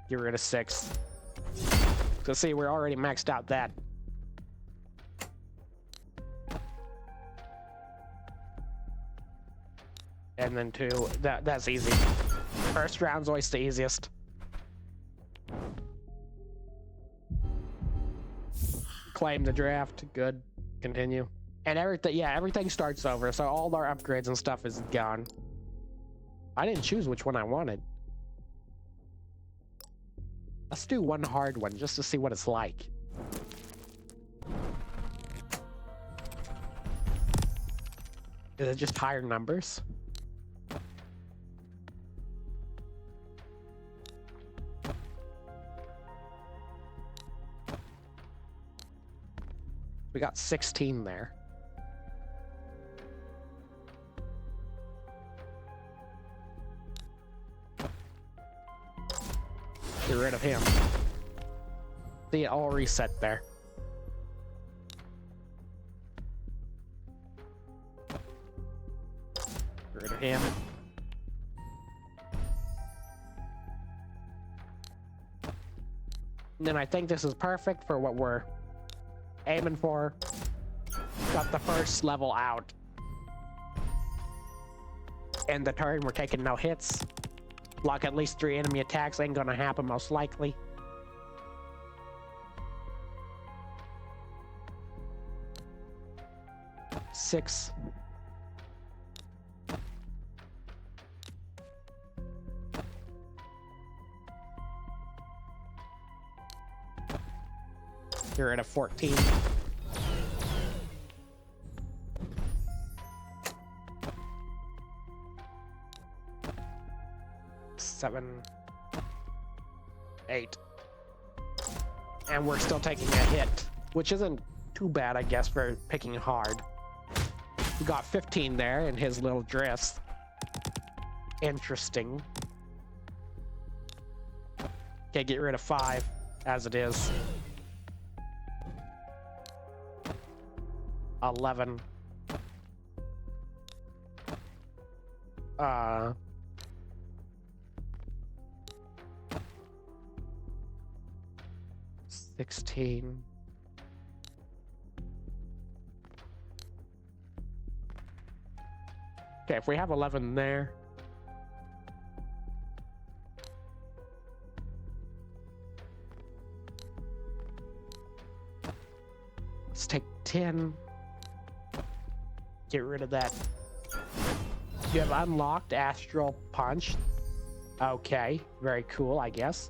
Get rid of 6. So see, we're already maxed out that. And then 2, that's easy. First round's always the easiest. Claim the draft, good. Continue. And everything, yeah, everything starts over, so all our upgrades and stuff is gone. I didn't choose which one I wanted. Let's do one hard one just to see what it's like. Is it just higher numbers? We got 16 there. Get rid of him. See, it all reset there. Get rid of him. And then I think this is perfect for what we're aiming for. Got the first level out. End the turn, we're taking no hits. Block at least 3 enemy attacks, ain't gonna happen most likely. Six. You're at a 14. Seven, 8. And we're still taking a hit, which isn't too bad, I guess, for picking hard. We got 15 there in his little dress. Interesting. Okay, get rid of 5 as it is. 11. 16. Okay, if we have 11 there. Let's take 10. Get rid of that. You have unlocked Astral Punch. Okay, very cool, I guess.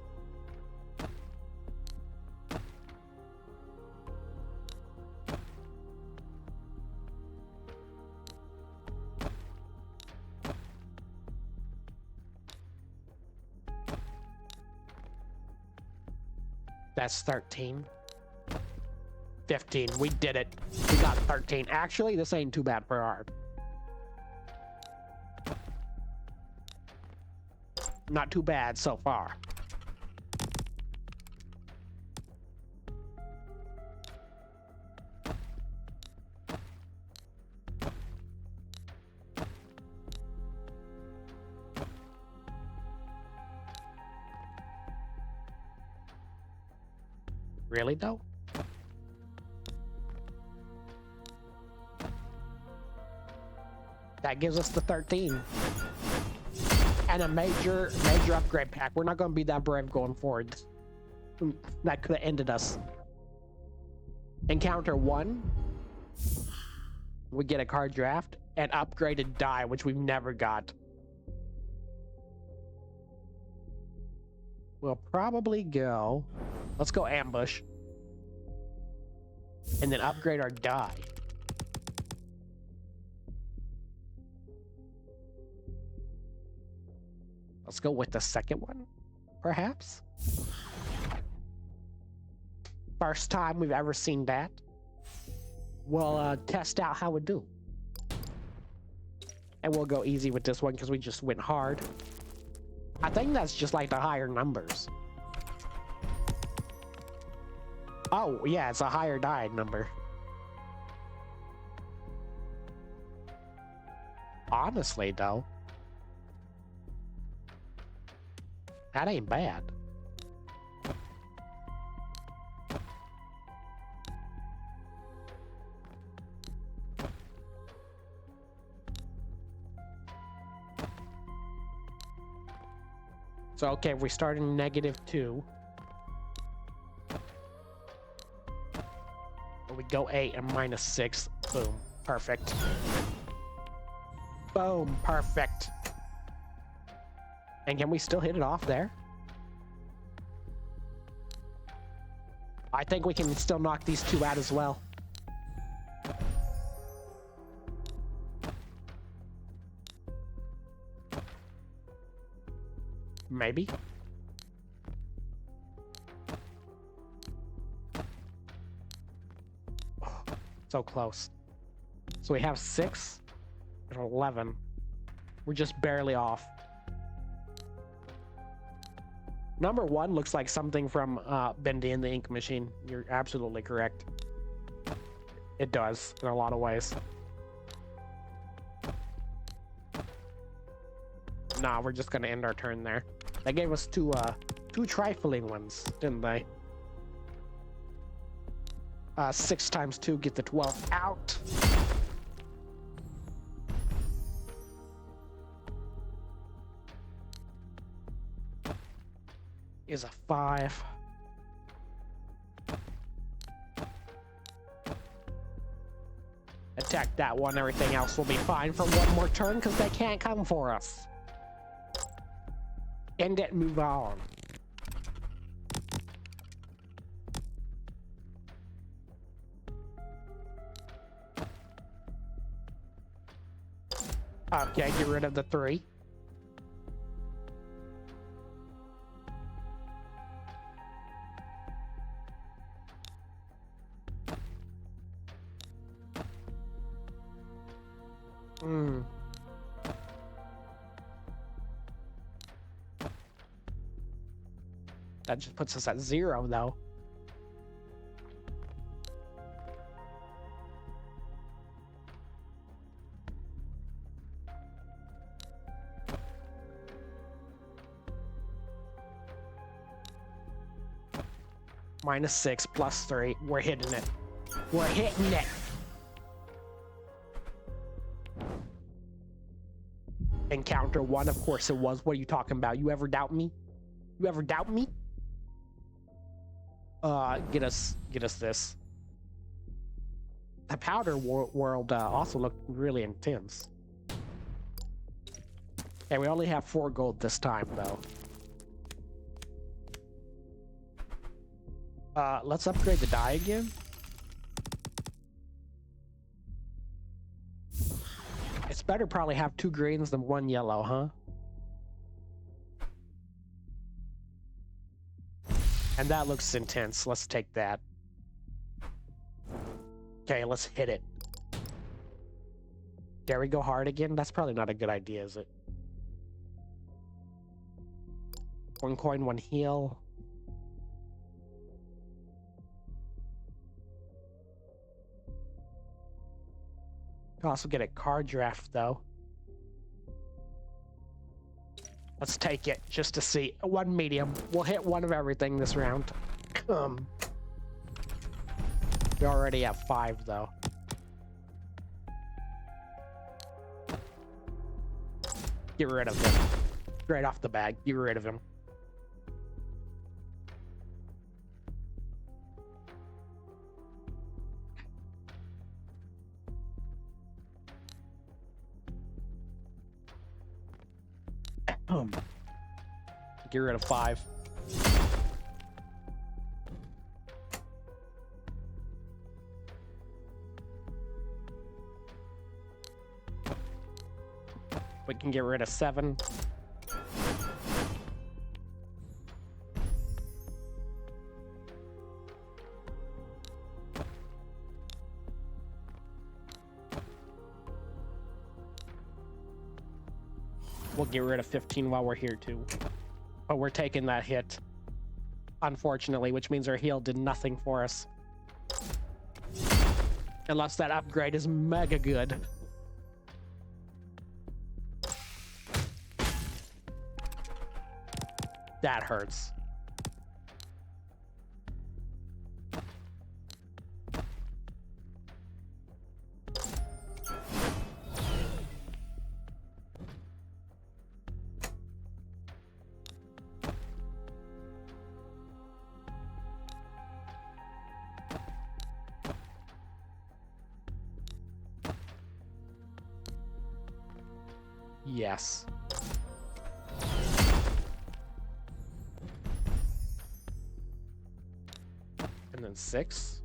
That's 13. 15. We did it. We got 13. Actually, this ain't too bad for our. Not too bad so far. Really though? That gives us the 13. And a major upgrade pack. We're not going to be that brave going forward. That could have ended us. Encounter 1. We get a card draft and upgraded die, which we've never got. We'll probably go... Let's go ambush. And then upgrade our die. Let's go with the second one, perhaps? First time we've ever seen that. We'll test out how we do. And we'll go easy with this one because we just went hard. I think that's just like the higher numbers. Oh, yeah, it's a higher die number. Honestly, though, that ain't bad. So, okay, if we start in -2. We go 8 and -6. Boom. Perfect. Boom. Perfect. And can we still hit it off there? I think we can still knock these two out as well. Maybe. Oh, so close. So we have 6 and 11. We're just barely off. Number 1 looks like something from Bendy and the Ink Machine. You're absolutely correct. It does, in a lot of ways. Nah, we're just gonna end our turn there. They gave us two trifling ones, didn't they? 6 times 2, get the 12 out. Is a 5. Attack that one, everything else will be fine for one more turn because they can't come for us. End it, move on. Okay, get rid of the 3. That just puts us at 0, though. -6 plus 3. We're hitting it. We're hitting it. Encounter 1, of course it was. What are you talking about? You ever doubt me? You ever doubt me? Get us this. The powder world also looked really intense. Okay, we only have 4 gold this time, though. Let's upgrade the die again. It's better probably have 2 greens than 1 yellow, huh? And that looks intense. Let's take that. Okay, let's hit it. There we go, hard again. That's probably not a good idea, is it? 1 coin, 1 heal. Could also get a card draft, though. Let's take it, just to see. 1 medium. We'll hit 1 of everything this round. We're already at 5, though. Get rid of him. Straight off the bag, get rid of him. Get rid of 5. We can get rid of 7. We'll get rid of 15 while we're here too. But we're taking that hit, unfortunately, which means our heal did nothing for us. Unless that upgrade is mega good. That hurts. Yes. And then 6.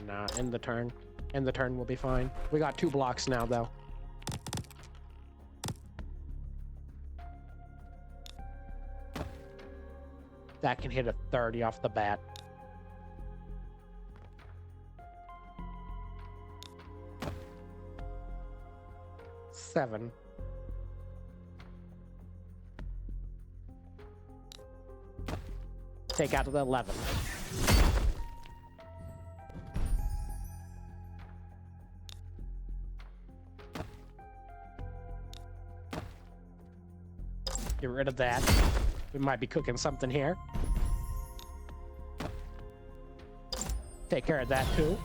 Nah, end the turn. End the turn will be fine. We got 2 blocks now, though. That can hit a 30 off the bat. Seven. Take out the 11. Get rid of that. We might be cooking something here. Take care of that too.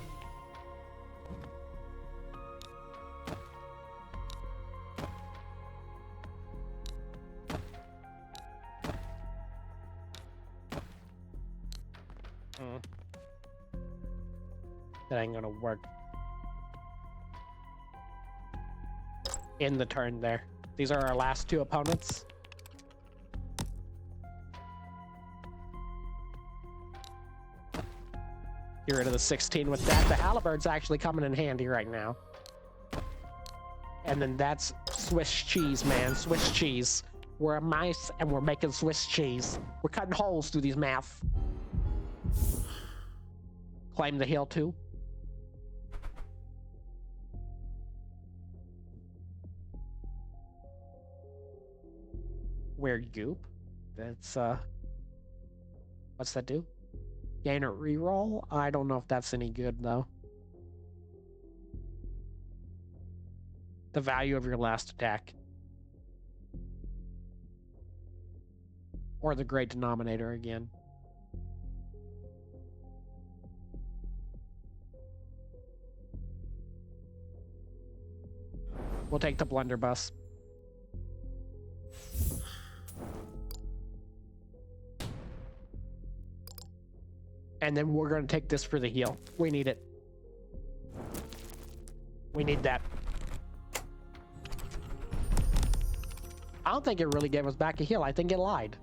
That ain't gonna work. In the turn there. These are our last 2 opponents. Get rid of the 16 with that. The halberd's actually coming in handy right now. And then that's Swiss cheese, man. Swiss cheese. We're a mice and we're making Swiss cheese. We're cutting holes through these math. Claim the hill too. Weird goop. That's what's that do? Gain a reroll? I don't know if that's any good though. The value of your last attack. Or the great denominator again. We'll take the blunderbuss. And then we're going to take this for the heal. We need it. We need that. I don't think it really gave us back a heal. I think it lied.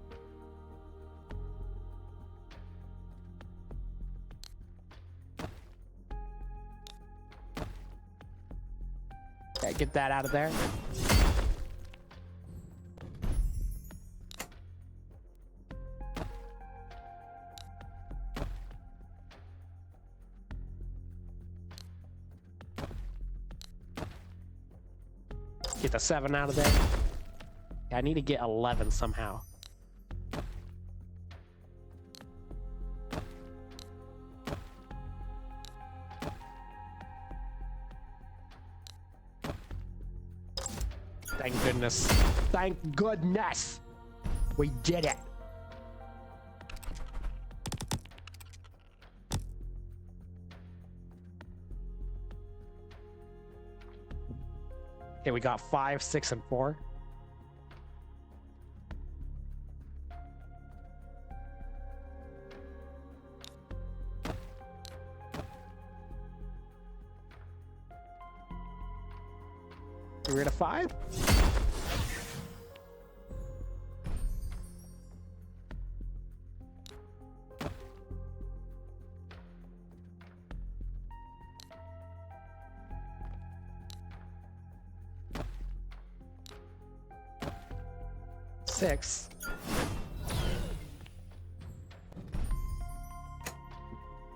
Okay, get that out of there. Get the 7 out of there. I need to get 11 somehow. Thank goodness. Thank goodness! We did it! Okay, we got 5, 6, and 4. Get rid of 5. 6.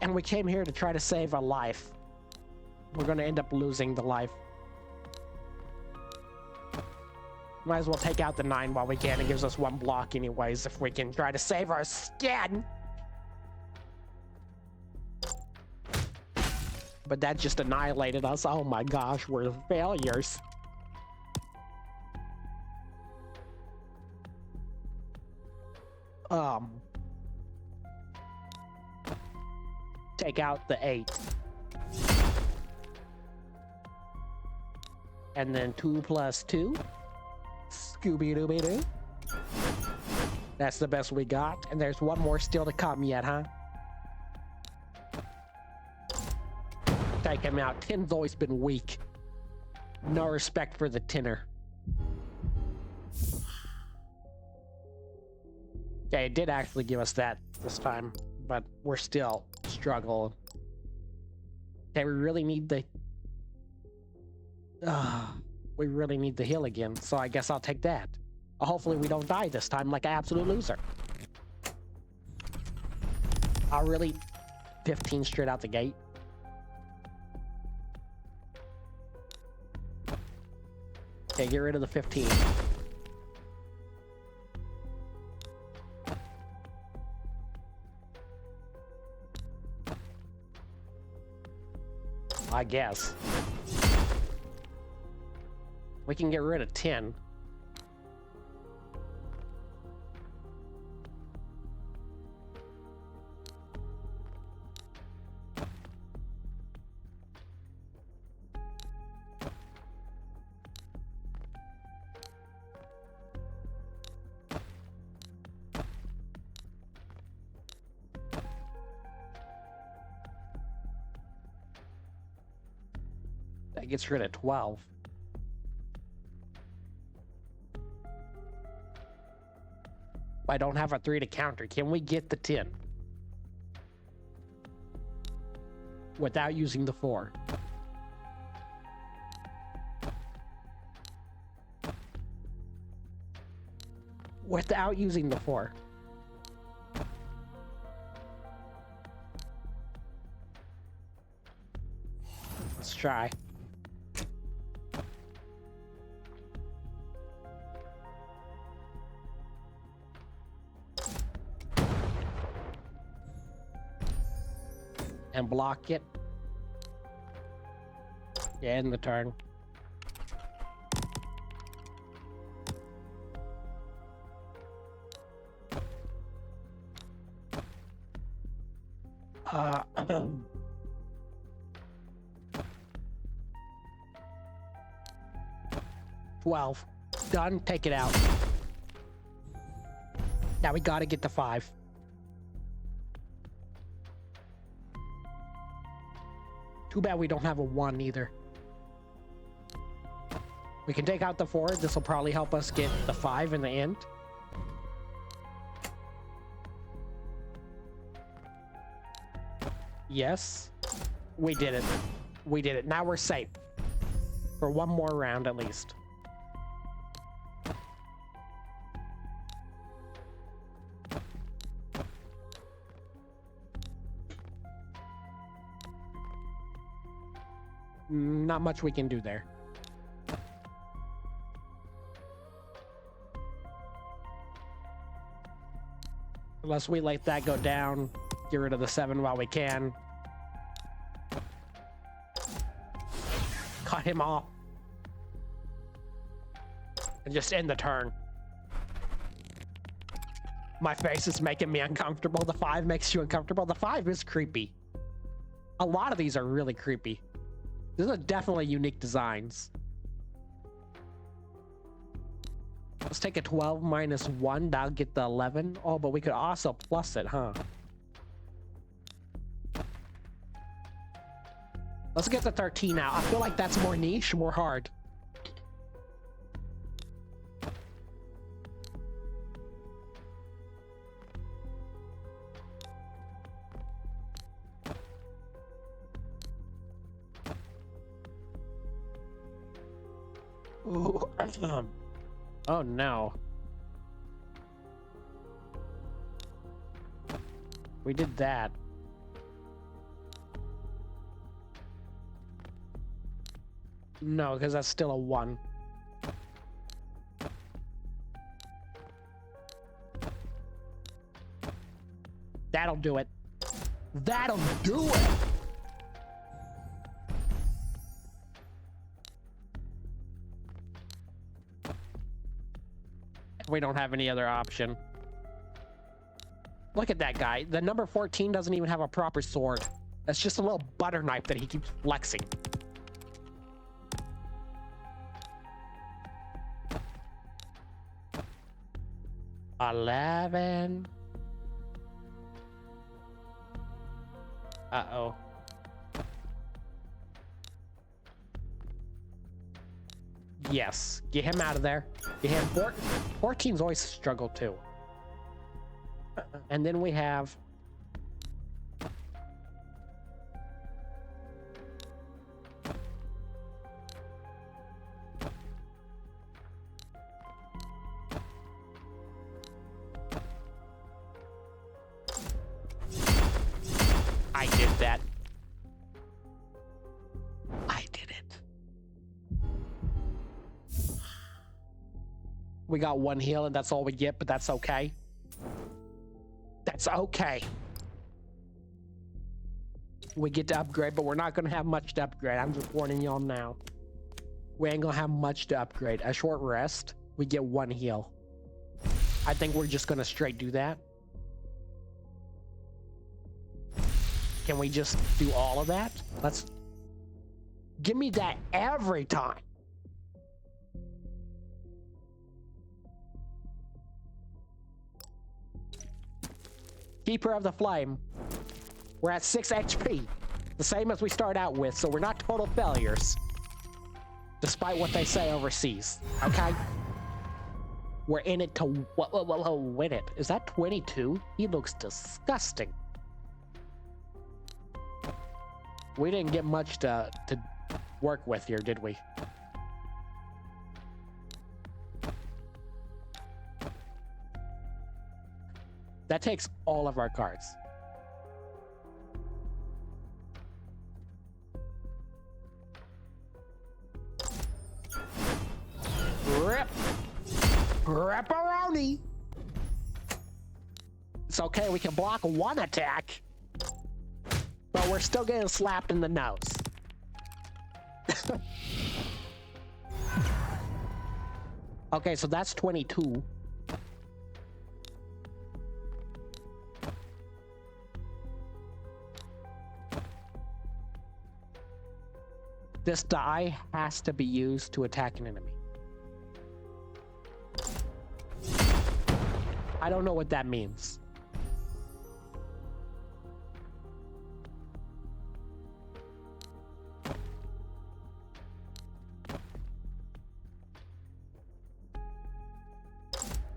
And we came here to try to save a life. We're gonna end up losing the life. Might as well take out the 9 while we can. It gives us 1 block anyways if we can try to save our skin. But that just annihilated us. Oh my gosh, we're failures. Take out the 8. And then 2 plus 2. Scooby-Dooby-Doo. That's the best we got. And there's 1 more still to come yet, huh? Take him out. Tin's always been weak. No respect for the tinner. Okay, it did actually give us that this time, but we're still struggling. Okay, we really need the... we really need the heal again, so I guess I'll take that. Hopefully we don't die this time like an absolute loser. I'll really... 15 straight out the gate. Okay, get rid of the 15. I guess. We can get rid of 10. That gets rid of 12. I don't have a 3 to counter. Can we get the 10? Without using the 4. Without using the 4. Let's try. And block it. Yeah, end the turn. Uh, 12. Done. Take it out. Now we gotta get the 5. Too bad we don't have a 1 either. We can take out the 4. This will probably help us get the 5 in the end. Yes. We did it. We did it. Now we're safe. For 1 more round at least. Not much we can do there. Unless we let that go down, get rid of the 7 while we can. Cut him off. And just end the turn. My face is making me uncomfortable. The 5 makes you uncomfortable. The 5 is creepy. A lot of these are really creepy. These are definitely unique designs. Let's take a 12 minus 1. That'll get the 11. Oh, but we could also plus it, huh? Let's get the 13 out. I feel like that's more niche, more hard. Ooh, oh no. We did that. No, because that's still a 1. That'll do it. That'll do it! We don't have any other option. Look at that guy. The number 14 doesn't even have a proper sword. That's just a little butter knife that he keeps flexing. $11. Uh-oh. Yes. Get him out of there. Get him. 14's always struggled too. And then we have... I did that. I did it. We got 1 heal and that's all we get, but that's okay. That's okay. We get to upgrade, but we're not gonna have much to upgrade. I'm just warning y'all now. We ain't gonna have much to upgrade. A short rest, we get 1 heal. I think we're just gonna straight do that. Can we just do all of that? Let's... Give me that every time. Keeper of the Flame. We're at 6 HP. The same as we start out with, so we're not total failures. Despite what they say overseas, okay? We're in it to win it. Is that 22? He looks disgusting. We didn't get much to work with here, did we? That takes all of our cards. Rip! Ripperoni! It's okay, we can block 1 attack. But we're still getting slapped in the nose. Okay, so that's 22. This die has to be used to attack an enemy. I don't know what that means.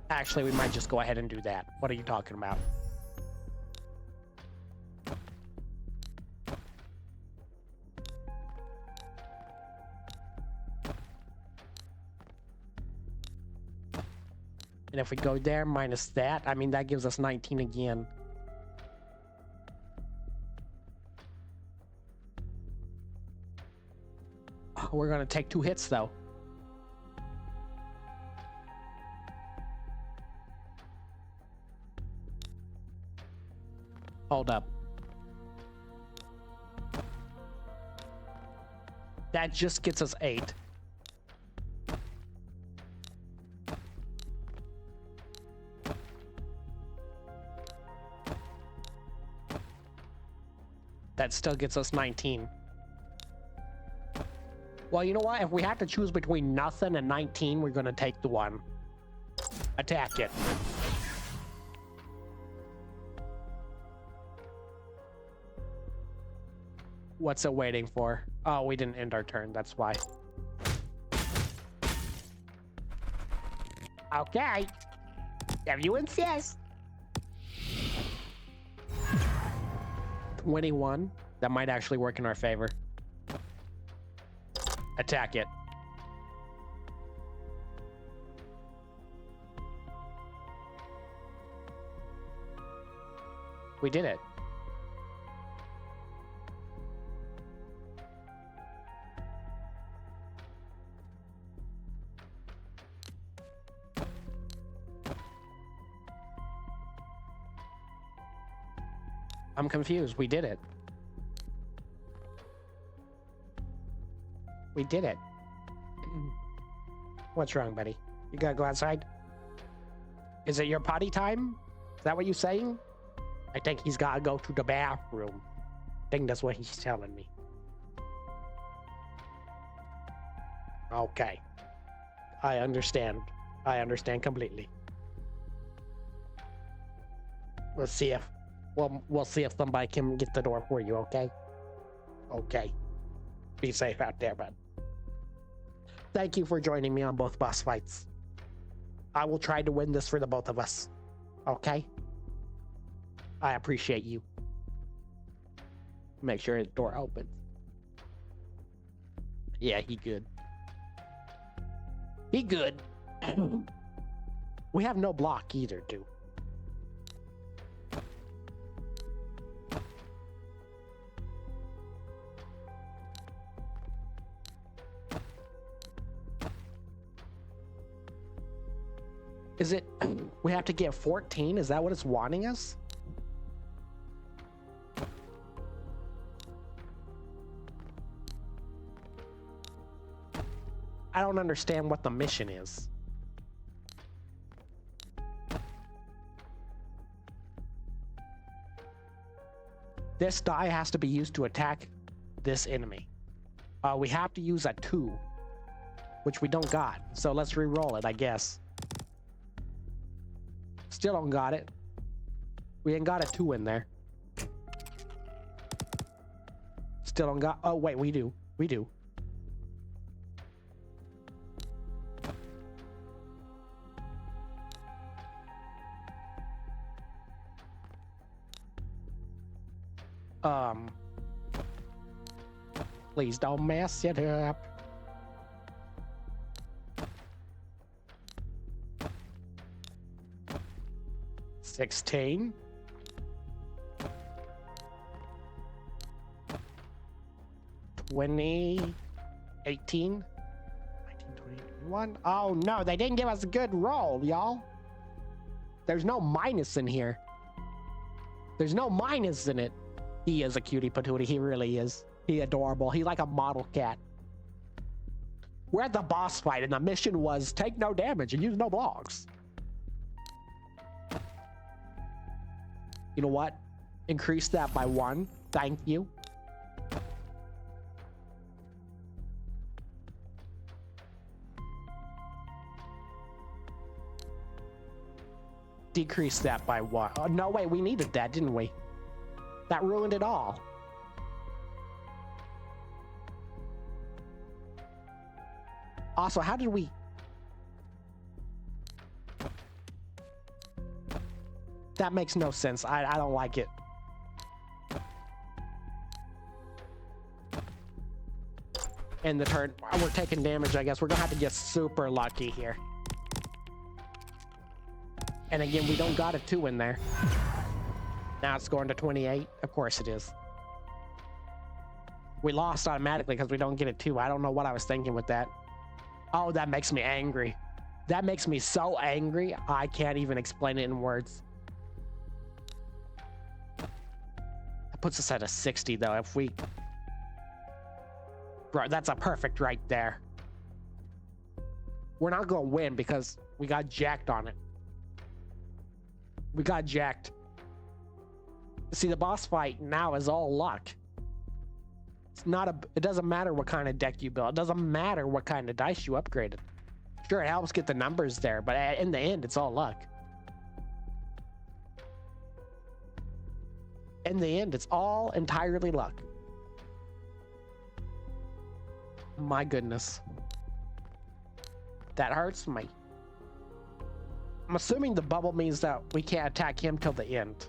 Actually, we might just go ahead and do that. What are you talking about? And if we go there minus that, I mean, that gives us 19 again. Oh, we're gonna take 2 hits though. Hold up. That just gets us 8. That still gets us 19. Well, you know what? If we have to choose between nothing and 19, we're gonna take the 1. Attack it. What's it waiting for? Oh, we didn't end our turn, that's why. Okay. If you insist. 21. That might actually work in our favor. Attack it. We did it. I'm confused. We did it. We did it. What's wrong, buddy? You gotta go outside? Is it your potty time? Is that what you're saying? I think he's gotta go to the bathroom. I think that's what he's telling me. Okay. I understand. I understand completely. We'll see if we'll see if somebody can get the door for you, okay? Okay. Be safe out there, bud. Thank you for joining me on both boss fights. I will try to win this for the both of us. Okay? I appreciate you. Make sure his door opens. Yeah, he good. He good. We have no block either, dude. Is it, we have to get 14? Is that what it's wanting us? I don't understand what the mission is. This die has to be used to attack this enemy. We have to use a 2, which we don't got. So let's re-roll it, I guess. Still don't got it. We ain't got a 2 in there. Still don't got. Oh wait, we do. We do. Please don't mess it up. $16. $20. $18. $19, $20, $21. Oh no, they didn't give us a good roll, y'all. There's no minus in here. There's no minus in it. He is a cutie patootie. He really is. He adorable. He like a model cat. We're at the boss fight, and the mission was take no damage and use no blocks. You know what? Increase that by 1. Thank you. Decrease that by 1. Oh, no, wait, we needed that, didn't we? That ruined it all. Also, how did we... That makes no sense. I don't like it. In the turn, we're taking damage, I guess. We're gonna have to get super lucky here. And again, we don't got a 2 in there. Now it's going to 28. Of course it is. We lost automatically because we don't get a 2. I don't know what I was thinking with that. Oh, that makes me angry. That makes me so angry, I can't even explain it in words. That puts us at a 60, though. If we... Bro, that's a perfect right there. We're not going to win because we got jacked on it. We got jacked. See, the boss fight now is all luck. It's not a... It doesn't matter what kind of deck you build. It doesn't matter what kind of dice you upgraded. Sure, it helps get the numbers there, but in the end, it's all luck. In the end, it's all entirely luck. My goodness. That hurts me. I'm assuming the bubble means that we can't attack him till the end.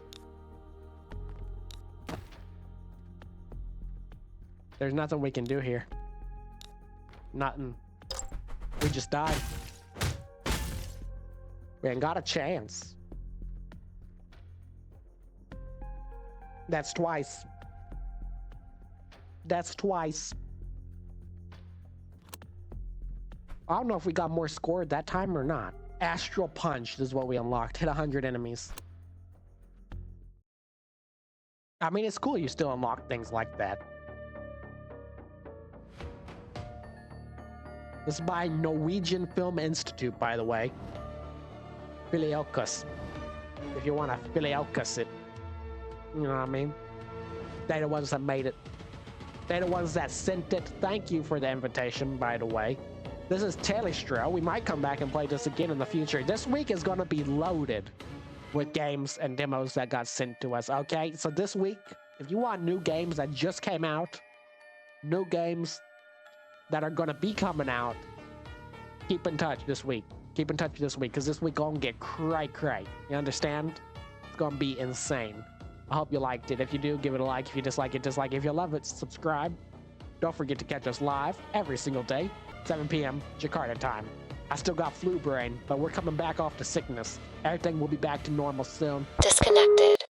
There's nothing we can do here. Nothing. We just died. We ain't got a chance. That's twice. That's twice. I don't know if we got more scored that time or not. Astral Punch is what we unlocked. Hit 100 enemies. I mean, it's cool you still unlock things like that. This is by Norwegian Film Institute, by the way. Filiokus. If you want to Filiokus it. You know what I mean? They're the ones that made it. They're the ones that sent it. Thank you for the invitation, by the way. This is Talystro. We might come back and play this again in the future. This week is going to be loaded with games and demos that got sent to us, okay? So this week, if you want new games that just came out, new games that are going to be coming out, keep in touch this week. Keep in touch this week, because this week gonna get cray. You understand? It's gonna be insane. I hope you liked it. If you do, give it a like. If you dislike it, dislike it. If you love it, subscribe. Don't forget to catch us live every single day, 7 p.m. Jakarta time. I still got flu brain, but we're coming back off the sickness. Everything will be back to normal soon. Disconnected.